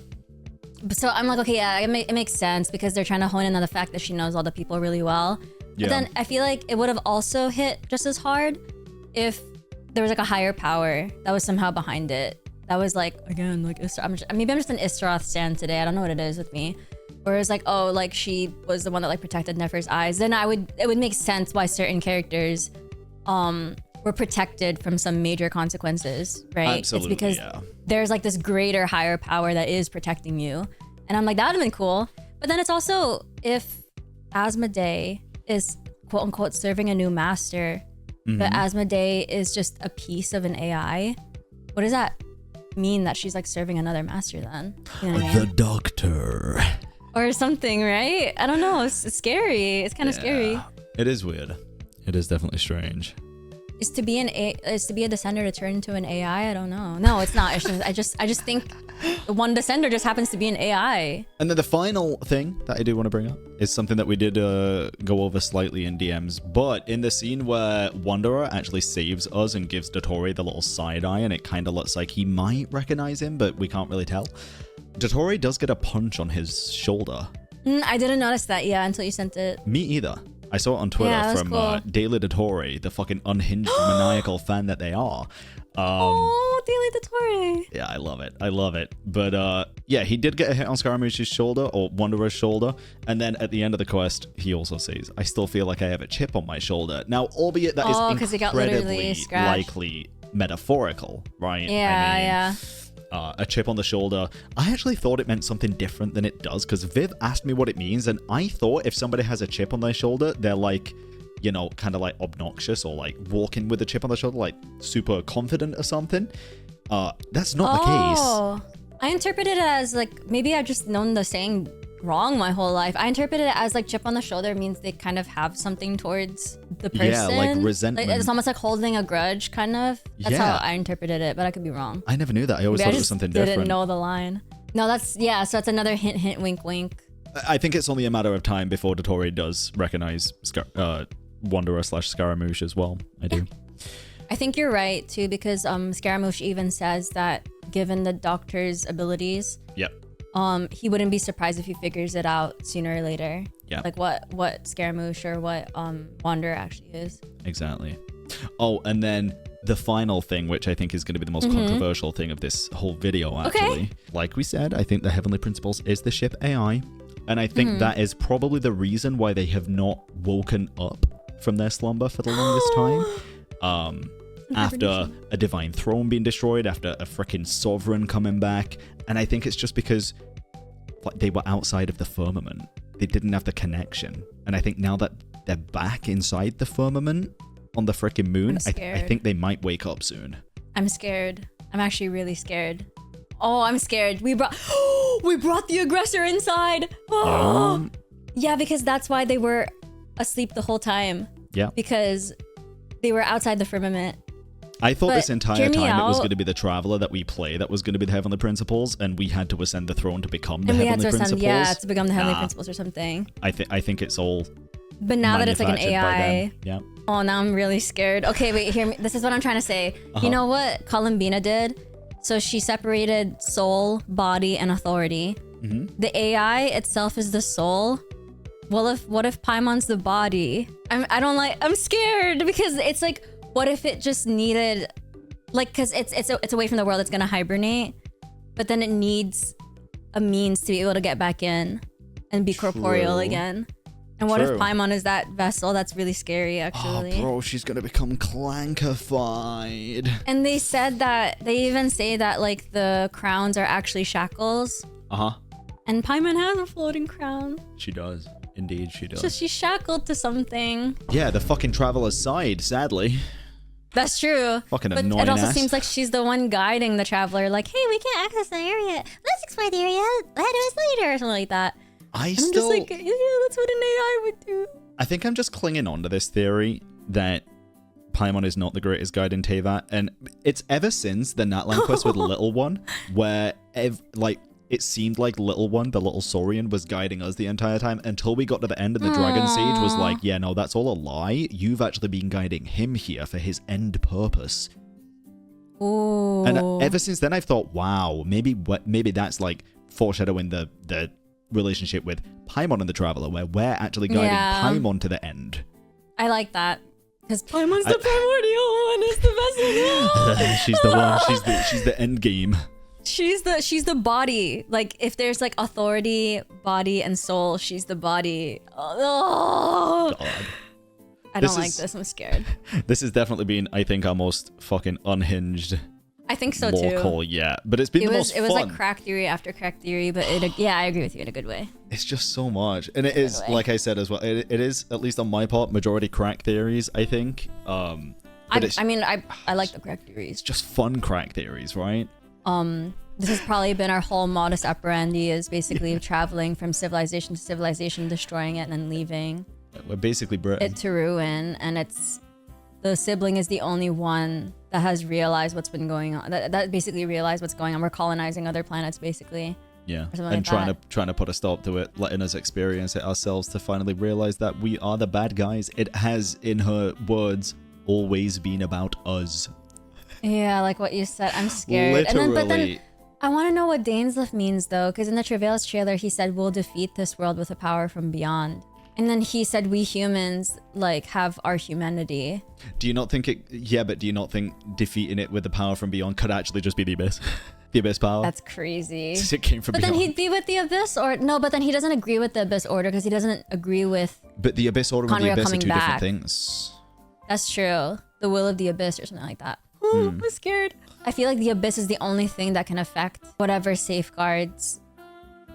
So I'm like, okay, yeah, it makes sense because they're trying to hone in on the fact that she knows all the people really well. Yeah. But then I feel like it would have also hit just as hard if there was like a higher power that was somehow behind it. That was like, again, like maybe I'm just an Istaroth stan today. I don't know what it is with me. Whereas like, oh, like she was the one that like protected Nefer's eyes. Then it would make sense why certain characters were protected from some major consequences, right? Absolutely, it's because there's like this greater, higher power that is protecting you. And I'm like, that would have been cool. But then it's also, if Asmodee is quote unquote serving a new master, but Asmodee is just a piece of an AI, what does that mean that she's like serving another master then? You know what I mean? The Doctor. Or something, right? I don't know. It's scary. It's kind of scary. It is weird. It is definitely strange. Is to be a descender to turn into an AI? I don't know. No, it's not. It's just I just think one descender just happens to be an AI. And then the final thing that I do want to bring up is something that we did go over slightly in DMs, but in the scene where Wanderer actually saves us and gives Dottore the little side eye, and it kind of looks like he might recognize him, but we can't really tell. Dottore does get a punch on his shoulder. I didn't notice that, until you sent it. Me either. I saw it on Twitter from cool. Daily Dottore, the fucking unhinged maniacal fan that they are. Oh, Daily Dottore. Yeah, I love it. I love it. But yeah, he did get a hit on Scaramouche's shoulder, or Wanderer's shoulder. And then at the end of the quest, he also says, I still feel like I have a chip on my shoulder. Now, albeit that is incredibly likely metaphorical, right? Yeah, a chip on the shoulder. I actually thought it meant something different than it does, because Viv asked me what it means, and I thought if somebody has a chip on their shoulder, they're like, you know, kind of like obnoxious, or like walking with a chip on their shoulder, like super confident or something. That's not the case. Oh, I interpreted it as like, maybe I've just known the saying wrong my whole life. I interpreted it as like chip on the shoulder means they kind of have something towards the person. Yeah, like resentment. Like, it's almost like holding a grudge, kind of. That's Yeah. how I interpreted it, but I could be wrong. I never knew that. I always Maybe thought I it was just something didn't different. know the line. No, that's, yeah, so it's another hint, hint, wink, wink. I think it's only a matter of time before Dottore does recognize Wanderer / Scaramouche as well. I do. I think you're right too, because Scaramouche even says that given the doctor's abilities, Yep. he wouldn't be surprised if he figures it out sooner or later. Yeah. Like what Scaramouche or what Wanderer actually is. Exactly. Oh, and then the final thing, which I think is going to be the most controversial thing of this whole video, actually. Okay. Like we said, I think the Heavenly Principles is the ship AI. And I think that is probably the reason why they have not woken up from their slumber for the longest time. After a divine throne being destroyed, after a freaking sovereign coming back. And I think it's just because like, they were outside of the firmament. They didn't have the connection. And I think now that they're back inside the firmament on the freaking moon, I think they might wake up soon. I'm scared. I'm actually really scared. Oh, I'm scared. We brought the aggressor inside. Oh. Yeah, because that's why they were asleep the whole time. Yeah. Because they were outside the firmament. I thought this entire time it was going to be the Traveler that we play that was going to be the Heavenly Principles, and we had to ascend the throne to become the Heavenly Principles. Yeah, to become the Heavenly Principles or something. I think it's all. But now that it's like an AI, yeah. Oh, now I'm really scared. Okay, wait, hear me. This is what I'm trying to say. You know what Colombina did? So she separated soul, body, and authority. The AI itself is the soul. Well, what if Paimon's the body? I'm scared because it's like, what if it just needed, like, because it's away from the world, it's gonna hibernate, but then it needs a means to be able to get back in and be corporeal again. And what if Paimon is that vessel? That's really scary, actually. Oh, bro, she's gonna become clankified. And they said that, they even say that, like, the crowns are actually shackles. And Paimon has a floating crown. She does. Indeed, she does. So she's shackled to something. Yeah, the fucking Traveler's side, sadly. That's true. Fucking but annoying it also ass. seems like she's the one guiding the Traveler. Like, hey, we can't access the area. Let's explore the area ahead of us later, or something like that. I'm just like, yeah, that's what an AI would do. I think I'm just clinging on to this theory that Paimon is not the greatest guide in Teyvat, and it's ever since the Natlan quest with Little One, where it seemed like Little One, the little Saurian, was guiding us the entire time until we got to the end and the Dragon Sage was like, yeah, no, that's all a lie. You've actually been guiding him here for his end purpose. Ooh. And ever since then, I've thought, wow, maybe that's like foreshadowing the relationship with Paimon and the Traveler, where we're actually guiding Paimon to the end. I like that. Because Paimon's the primordial one, is the best. She's the one. She's the end game. She's the body. Like, if there's like authority, body, and soul, she's the body. Oh. God. I don't like this. I'm scared. This has definitely been, I think, our most fucking unhinged. I think so lore too. Call yet, but it's been the most fun. It was like crack theory after crack theory, but yeah, I agree with you in a good way. It's just so much, and it is, like I said as well, it is, at least on my part, majority crack theories, I think. I like the crack theories. It's just fun crack theories, right? This has probably been our whole modus operandi, is basically traveling from civilization to civilization, destroying it and then leaving. We're basically Britain. It to ruin, and the sibling is the only one that has realized what's been going on. That basically realized what's going on. We're colonizing other planets, basically. Yeah, and like trying to put a stop to it, letting us experience it ourselves to finally realize that we are the bad guys. It has, in her words, always been about us. Yeah, like what you said. I'm scared. Literally. But then I want to know what Dainsleif means, though, because in the Travails trailer, he said, we'll defeat this world with a power from beyond. And then he said, we humans, like, have our humanity. Do you not think but do you not think defeating it with the power from beyond could actually just be the Abyss? The Abyss power? That's crazy. It came from beyond. But then he'd be with the Abyss, or no, but then he doesn't agree with the Abyss Order, because he doesn't agree with But the Abyss Order and the Abyss are two different things. That's true. The will of the Abyss or something like that. Ooh, I'm scared. I feel like the Abyss is the only thing that can affect whatever safeguards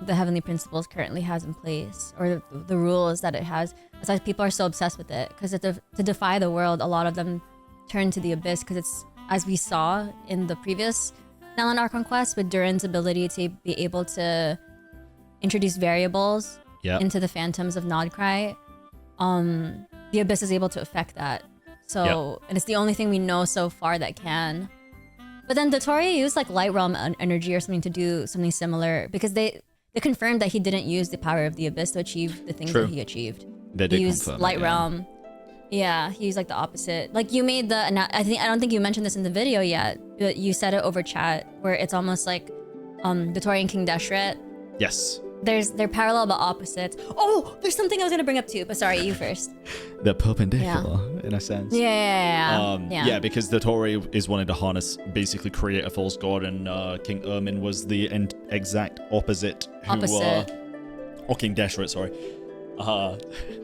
the Heavenly Principles currently has in place, or the rules that it has. That's why people are so obsessed with it, because to defy the world, a lot of them turn to the Abyss, because it's, as we saw in the previous now in our conquest with Durin's ability to be able to introduce variables into the phantoms of Nodcry, the Abyss is able to affect that. So, and it's the only thing we know so far that can. But then Dottore used like Light Realm energy or something to do something similar, because they confirmed that he didn't use the power of the Abyss to achieve the things that he achieved. They did he used confirm Light it, Realm. Yeah, he used like the opposite. Like you made the, I don't think you mentioned this in the video yet, but you said it over chat, where it's almost like Dottore and King Deshret. Yes. They're parallel but opposites. Oh, there's something I was gonna bring up too, but sorry, you first. They're perpendicular in a sense. Yeah. Because Dottore is wanting to harness, basically create a false god, and King Irmin was the exact opposite. Or King Deshret, sorry.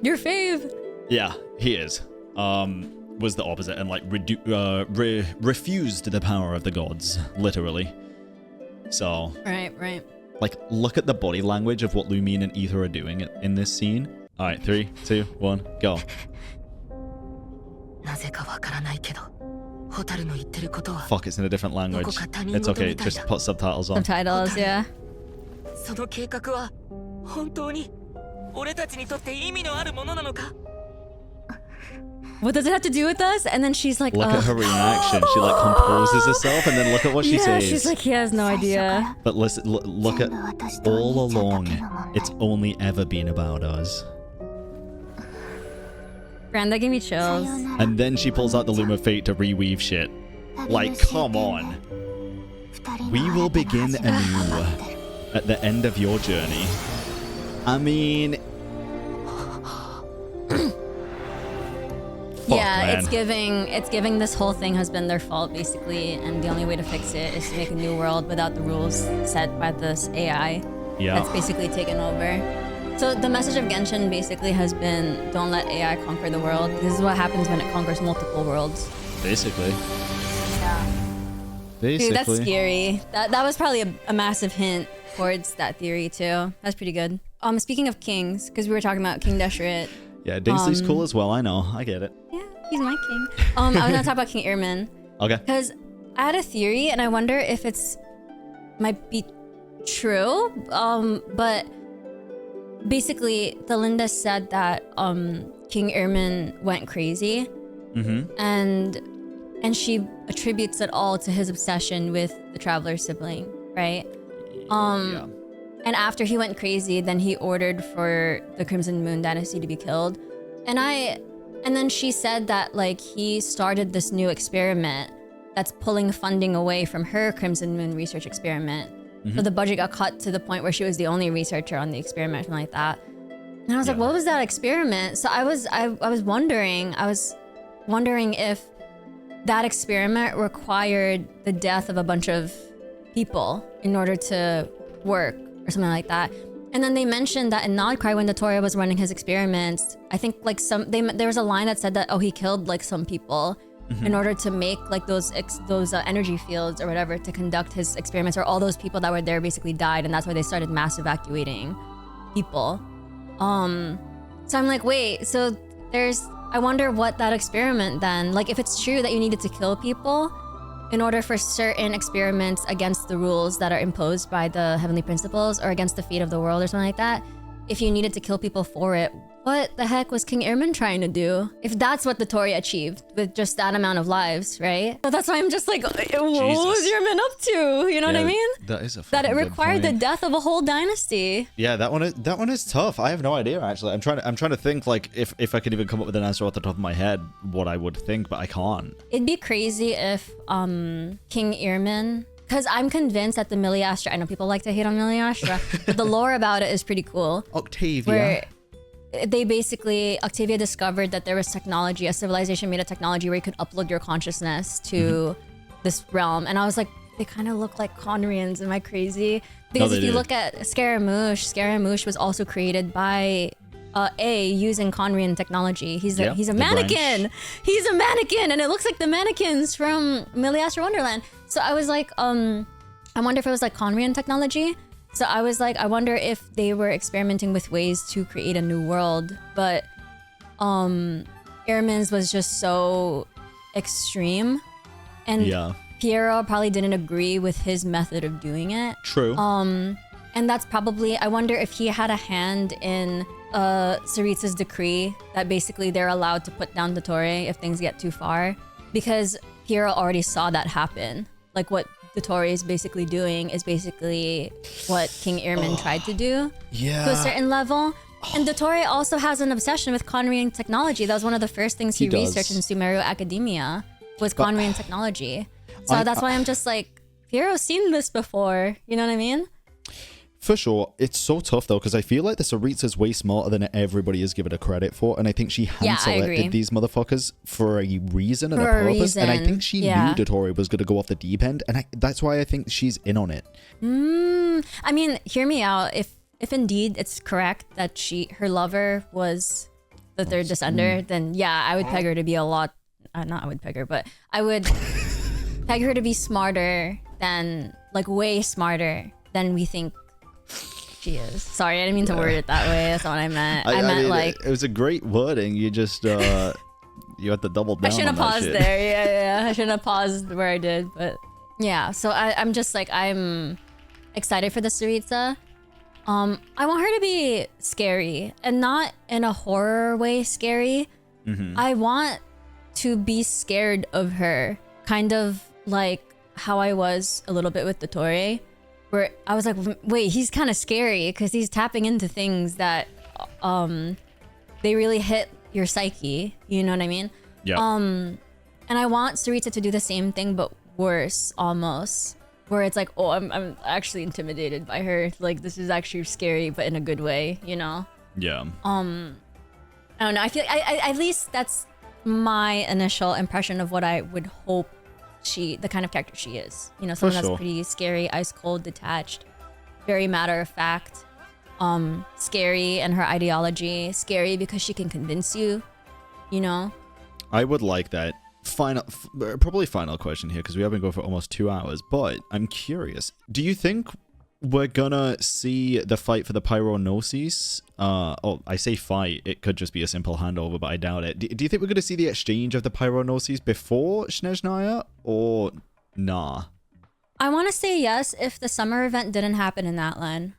Your fave. Yeah, he is. Was the opposite and like refused the power of the gods, literally. So. Right. Like, look at the body language of what Lumine and Ether are doing in this scene. All right, 3, 2, 1, go. Fuck, it's in a different language. It's okay, just put subtitles on. Subtitles, yeah. What does it have to do with us? And then she's like, look at her reaction. She like composes herself, and then look at what she says. She's like, he has no idea. But listen, look at all along. It's only ever been about us. Grand, that gave me chills. And then she pulls out the Loom of Fate to reweave shit. Like, come on. We will begin anew at the end of your journey. I mean... Yeah, man. it's giving this whole thing has been their fault, basically, and the only way to fix it is to make a new world without the rules set by this AI that's basically taken over. So the message of Genshin basically has been, don't let AI conquer the world. This is what happens when it conquers multiple worlds. Basically. Yeah. Basically. Dude, that's scary. That was probably a massive hint towards that theory too. That's pretty good. Speaking of kings, because we were talking about King Deshret. Yeah, Dainsleif's cool as well, I know. I get it. Yeah, he's my king. I was gonna talk about King Irmin. Okay. Because I had a theory, and I wonder if it's might be true. But basically, Thelinda said that King Irmin went crazy, and she attributes it all to his obsession with the Traveler sibling, right? Yeah. And after he went crazy, then he ordered for the Crimson Moon Dynasty to be killed. And then she said that like he started this new experiment that's pulling funding away from her Crimson Moon research experiment. So the budget got cut to the point where she was the only researcher on the experiment, something like that. And I was like, what was that experiment? So I was wondering if that experiment required the death of a bunch of people in order to work, or something like that. And then they mentioned that in Nodcry, when Dottore was running his experiments, I think like there was a line that said that, oh, he killed like some people in order to make like those energy fields or whatever to conduct his experiments, or all those people that were there basically died, and that's why they started mass evacuating people. So I'm like, wait, so I wonder what that experiment then, like if it's true that you needed to kill people in order for certain experiments against the rules that are imposed by the heavenly principles, or against the fate of the world or something like that, if you needed to kill people for it, what the heck was King Irmin trying to do? If that's what Dottore achieved with just that amount of lives, right? So that's why I'm just like, what was Irmin up to? You know what I mean? That is a that it required the death of a whole dynasty. Yeah, that one is tough. I have no idea actually. I'm trying to think like if I could even come up with an answer off the top of my head what I would think, but I can't. It'd be crazy if King Irmin, because I'm convinced that the Miliastra, I know people like to hate on Miliastra, but the lore about it is pretty cool. Octavia. Where they basically, Octavia discovered that there was technology, a civilization made a technology where you could upload your consciousness to this realm. And I was like, they kind of look like Conrians. Am I crazy? Because if you look at Scaramouche was also created by using Conrian technology. He's a mannequin. He's a mannequin, and it looks like the mannequins from Miliastra Wonderland. So I was like, I wonder if it was like Conrian technology. So I was like, I wonder if they were experimenting with ways to create a new world, but Irmin's was just so extreme, and Piero probably didn't agree with his method of doing it. True. And that's probably, I wonder if he had a hand in Tsaritsa's decree that basically they're allowed to put down Dottore if things get too far. Because Piero already saw that happen. Like what Dottore is basically doing is basically what King Irmin tried to do to a certain level. And Dottore also has an obsession with conjuring technology. That was one of the first things he researched in Sumeru Academia, was conjuring technology. So that's why I'm just like, Piero's seen this before. You know what I mean? For sure. It's so tough though, because I feel like the Tsaritsa's way smarter than everybody is given her credit for, and I think she hand-selected these motherfuckers for a reason and a purpose, and I think she knew Dottore was going to go off the deep end, and that's why I think she's in on it. I mean, hear me out. If indeed it's correct that her lover was the third descender, then yeah, I would peg her to be a lot. Not I would peg her, but I would peg her to be smarter than, like, way smarter than we think she is. Sorry, I didn't mean to word it that way. That's not what I meant. I meant, like, it was a great wording. You just you had to double down. I shouldn't have paused there. Yeah. I shouldn't have paused where I did, but yeah. So I'm just like, I'm excited for the Tsaritsa. I want her to be scary, and not in a horror way scary. I want to be scared of her, kind of like how I was a little bit with Dottore, where I was like, wait, he's kind of scary because he's tapping into things that they really hit your psyche, you know what I mean? Yeah. And I want Tsaritsa to do the same thing but worse, almost, where it's like, oh, I'm actually intimidated by her, like this is actually scary but in a good way, you know? Yeah. I don't know, I feel I at least that's my initial impression of what I would hope the kind of character she is. You know, someone that's pretty scary, ice cold, detached, very matter of fact, scary in her ideology, scary because she can convince you, you know? I would like that. Probably final question here, because we have been going for almost 2 hours, but I'm curious. Do you think we're gonna see the fight for the Pyronosis? I say fight, it could just be a simple handover, but I doubt it. Do you think we're gonna see the exchange of the Pyronosis before Snezhnaya, or nah? I want to say yes if the summer event didn't happen in that line.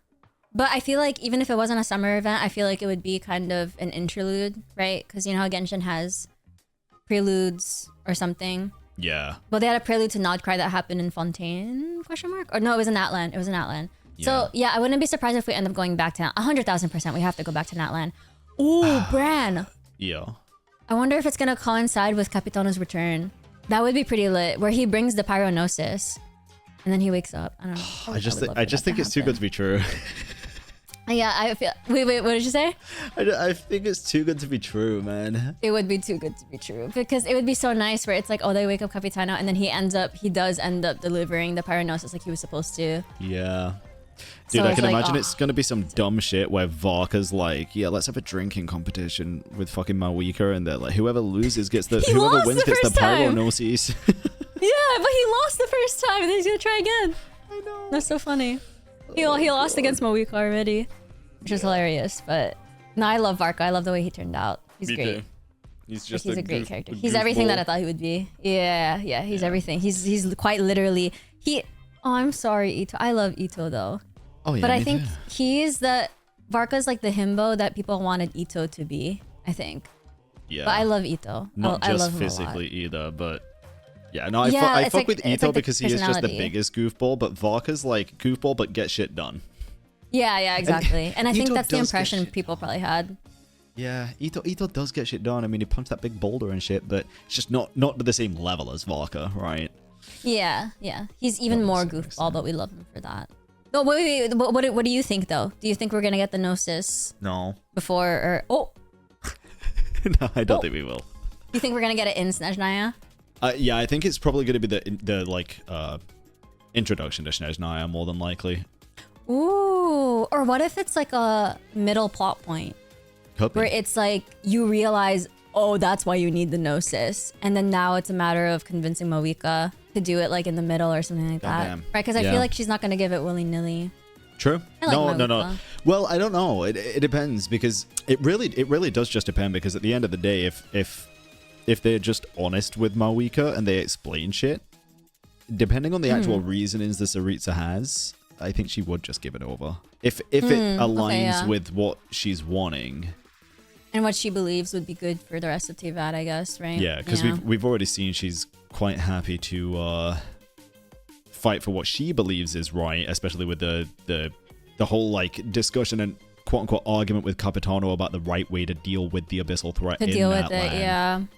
But I feel like even if it wasn't a summer event, I feel like it would be kind of an interlude, right? Because you know how Genshin has preludes or something? Yeah. Well, they had a prelude to Nodcry that happened in Fontaine, question mark? Or no, it was in Natlan. It was in Natlan. Yeah. So yeah, I wouldn't be surprised if we end up going back to 100,000%. We have to go back to Natlan. Ooh, Bran. Yeah. I wonder if it's gonna coincide with Capitano's return. That would be pretty lit, where he brings the Pyronosis, and then he wakes up. I don't know. I just think it's too good to be true. Yeah, I feel. Wait, what did you say? I think it's too good to be true, man. It would be too good to be true, because it would be so nice where it's like, oh, they wake up Capitano, and then he does end up delivering the Pyronosis like he was supposed to. Yeah. Dude, So I it's can like, imagine oh, it's gonna be some dumb shit where Varka's like, yeah, let's have a drinking competition with fucking Mawika, and they're like, whoever loses gets the whoever wins gets the Pyronosis. Yeah, but he lost the first time, and then he's gonna try again. I know. That's so funny. He lost against Mawika already, which is hilarious. But no, I love Varka. I love the way he turned out. He's great. Too. He's a great character. He's everything that I thought he would be. Yeah, he's everything. He's quite literally Oh, I'm sorry, Ito. I love Ito though. Oh yeah. But I think Varka's like the himbo that people wanted Ito to be, I think. Yeah. But I love Ito. Not I just love him physically either, but yeah, no, Yeah, I it's fuck like- with it's Ito like the because he is just the personality. biggest goofball, but Varka's like goofball but get shit done. Yeah, exactly. And I think Ito that's the does get impression shit people probably had. Yeah, Ito does get shit done. I mean, he punched that big boulder and shit, but it's just not to the same level as Varka, right? Yeah. He's even more goofball, but we love him for that. No, wait. What do you think though? Do you think we're gonna get the Gnosis No. before or No, I don't think we will. you think we're gonna get it in Snezhnaya? Yeah, I think it's probably going to be the like introduction to Snezhnaya more than likely. Ooh, or what if it's like a middle plot point Could be. where it's like you realize, oh, that's why you need the Gnosis, and then now it's a matter of convincing Mawika to do it like in the middle or something like that, Goddamn. right? Because I Yeah. feel like she's not gonna give it willy nilly. True. I like No. Mawika. Well, I don't know. It depends, because it really does just depend, because at the end of the day, if they're just honest with Mawika and they explain shit, depending on the actual reasonings the Tsaritsa has, I think she would just give it over. If it aligns with what she's wanting. And what she believes would be good for the rest of Teyvat, I guess, right? Yeah, because we've already seen she's quite happy to fight for what she believes is right, especially with the whole like discussion and quote unquote argument with Capitano about the right way to deal with the abyssal threat in that land.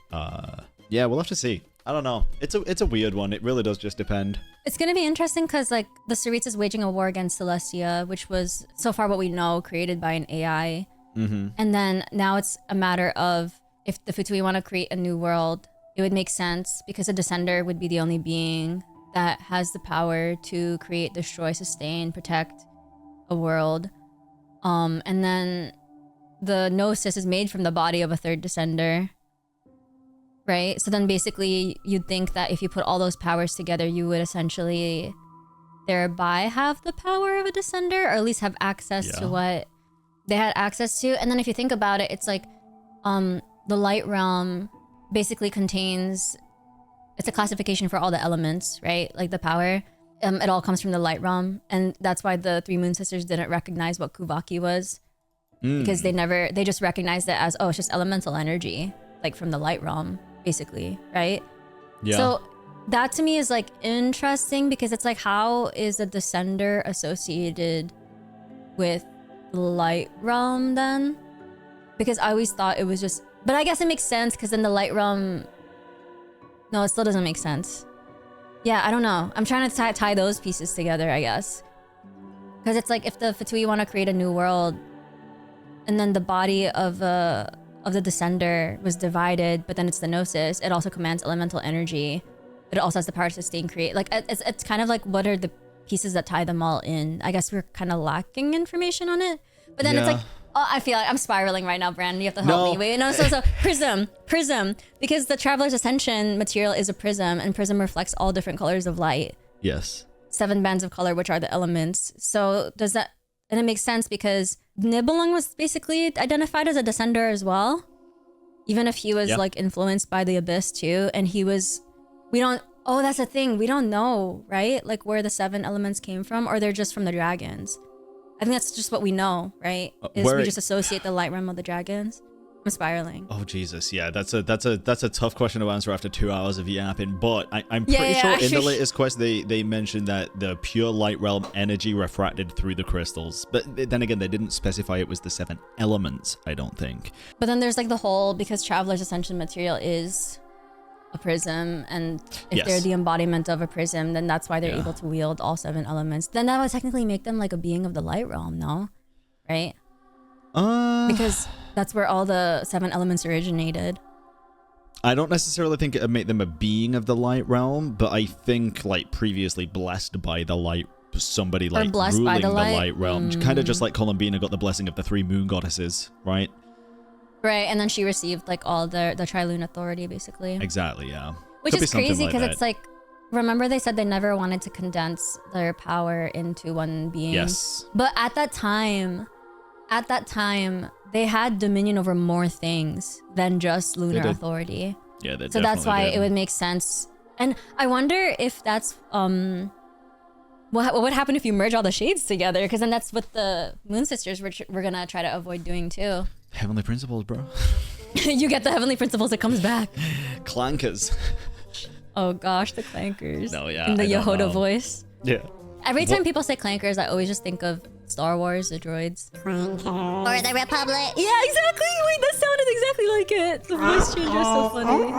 Yeah, we'll have to see. I don't know. It's a weird one. It really does just depend. It's gonna be interesting because like the Tsaritsa is waging a war against Celestia, which was so far what we know created by an AI. And then now it's a matter of if the Futui want to create a new world, it would make sense because a Descender would be the only being that has the power to create, destroy, sustain, protect a world. And then the Gnosis is made from the body of a third Descender, right? So then basically you'd think that if you put all those powers together, you would essentially thereby have the power of a Descender, or at least have access to what they had access to. And then if you think about it, it's like the light realm basically contains, it's a classification for all the elements, right? Like the power, it all comes from the light realm. And that's why the three moon sisters didn't recognize what Kuvaki was, because they just recognized it as, oh, it's just elemental energy, like from the light realm, basically, right? Yeah. So that to me is like interesting, because it's like, how is a Descender associated with light realm then? Because I always thought it was just, but I guess it makes sense because then the light realm, no, it still doesn't make sense. Yeah, I don't know. I'm trying to tie those pieces together, I guess, because it's like if the Fatui want to create a new world, and then the body of the Descender was divided, but then it's the Gnosis, it also commands elemental energy, but it also has the power to sustain, create. Like it's kind of like, what are the pieces that tie them all in? I guess we're kind of lacking information on it. But then it's like, oh, I feel like I'm spiraling right now, Brandon. You have to help me. Wait, no, so prism. Because the Traveler's Ascension material is a prism, and prism reflects all different colors of light. Yes. 7 bands of color, which are the elements. So does that, and it makes sense because Nibelung was basically identified as a Descender as well. Even if he was like influenced by the Abyss too. And he was, oh, that's the thing. We don't know, right? Like where the 7 elements came from, or they're just from the dragons. I think that's just what we know, right? Is we just associate the light realm of the dragons. I'm spiraling. Oh Jesus, yeah, that's a tough question to answer after 2 hours of yapping. But I'm pretty sure in the latest quest they mentioned that the pure light realm energy refracted through the crystals. But then again, they didn't specify it was the 7 elements, I don't think. But then there's like the whole, because Traveler's Ascension material is a prism, and if they're the embodiment of a prism, then that's why they're able to wield all 7 elements. Then that would technically make them like a being of the light realm, no? Right? Because that's where all the 7 elements originated. I don't necessarily think it would make them a being of the light realm, but I think like previously blessed by the light, somebody like ruling the light realm, kind of just like Colombina got the blessing of the 3 moon goddesses, right? Right, and then she received like all the Trilune authority, basically. Exactly, yeah. Which is crazy because it's like, remember they said they never wanted to condense their power into one being. Yes. But at that time, they had dominion over more things than just lunar authority. Yeah, they so that's why it would make sense. And I wonder if that's what would happen if you merge all the shades together, because then that's what the Moon Sisters were gonna try to avoid doing too. Heavenly principles, bro. You get the heavenly principles, it comes back. Clankers. Oh gosh, the clankers. No, yeah. In the Yehoda voice. Yeah. Every time people say clankers, I always just think of Star Wars, the droids. Clankers. Or the Republic. Yeah, exactly. Wait, that sounded exactly like it. The voice changer is so funny.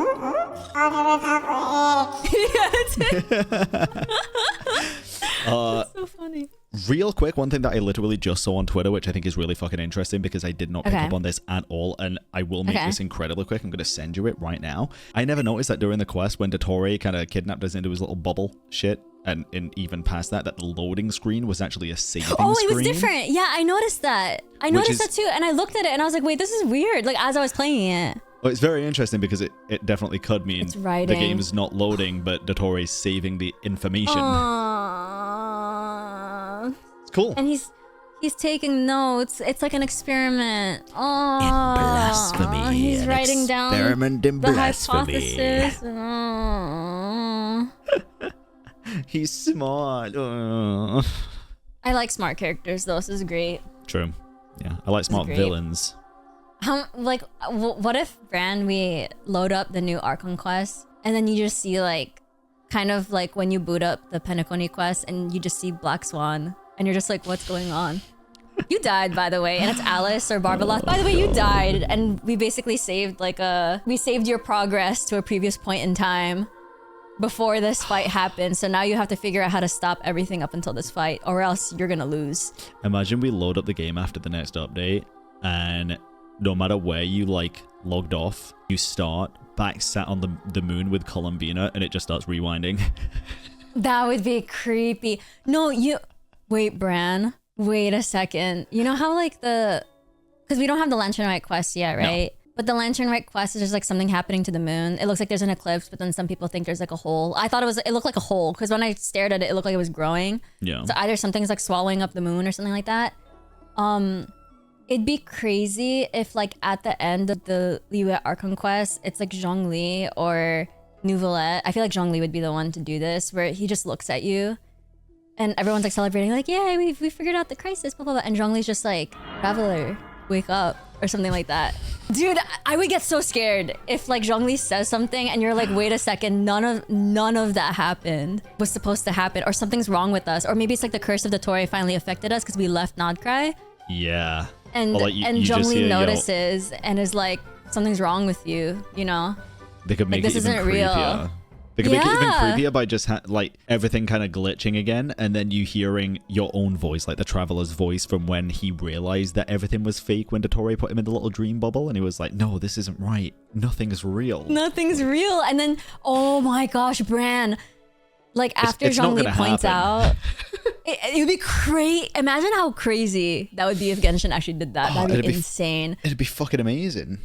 That's so funny. Real quick, one thing that I literally just saw on Twitter, which I think is really fucking interesting because I did not pick up on this at all, and I will make this incredibly quick. I'm going to send you it right now. I never noticed that during the quest when Dottore kind of kidnapped us into his little bubble shit, and even past that the loading screen was actually a saving screen. Oh, it was different. Yeah, I noticed that. I noticed that too, and I looked at it and I was like, wait, this is weird, like as I was playing it. Well, it's very interesting because it definitely could mean the game's not loading, but Dottore's saving the information. It's cool. And he's taking notes. It's like an experiment. Oh, in blasphemy. He's writing down experiment in the blasphemy. hypothesis. Oh. He's smart. I like smart characters though. This is great. True. Yeah, I like smart villains. Like, what if, Bran, we load up the new Archon quest, and then you just see like, kind of like when you boot up the Penacony quest, and you just see Black Swan, and you're just like, what's going on? You died, by the way, and it's Alice or Barbaloth. By the way, you died, and we basically saved like we saved your progress to a previous point in time before this fight happened. So now you have to figure out how to stop everything up until this fight, or else you're gonna lose. Imagine we load up the game after the next update, and no matter where you like logged off, you start back sat on the moon with Colombina, and it just starts rewinding. That would be creepy. No, wait, Bran. Wait a second. You know how like because we don't have the Lantern Rite quest yet, right? No. But the Lantern Rite quest is just like something happening to the moon. It looks like there's an eclipse, but then some people think there's like a hole. I thought it looked like a hole, because when I stared at it, it looked like it was growing. Yeah. So either something's like swallowing up the moon or something like that. It'd be crazy if like at the end of the Liyue Archon quest, it's like Zhongli or Nouvelette. I feel like Zhongli would be the one to do this, where he just looks at you and everyone's like celebrating, like, yay, we figured out the crisis, blah, blah, blah. And Zhongli's just like, traveler, wake up, or something like that. Dude, I would get so scared if like Zhongli says something and you're like, wait a second, none of that happened, was supposed to happen, or something's wrong with us. Or maybe it's like the curse of Dottore finally affected us because we left Nodcry. Yeah. And like Zhongli notices and is like, something's wrong with you, you know? They could make like, it even creepier. Real. They could make it even creepier by just like everything kind of glitching again, and then you hearing your own voice, like the Traveler's voice from when he realized that everything was fake when Dottore put him in the little dream bubble, and he was like, no, this isn't right. Nothing's real. Nothing's real. And then, oh my gosh, Bran, like after Zhongli points out, it would be crazy. Imagine how crazy that would be if Genshin actually did that. That'd be insane. It'd be fucking amazing.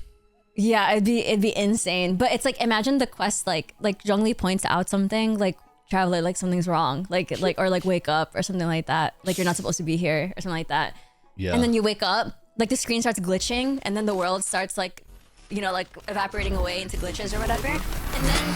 Yeah, it'd be insane. But it's like, imagine the quest, like Zhongli points out something, like, traveler, like something's wrong, like or like wake up or something like that, like you're not supposed to be here or something like that. Yeah. And then you wake up, like the screen starts glitching, and then the world starts like, you know, like evaporating away into glitches or whatever. And then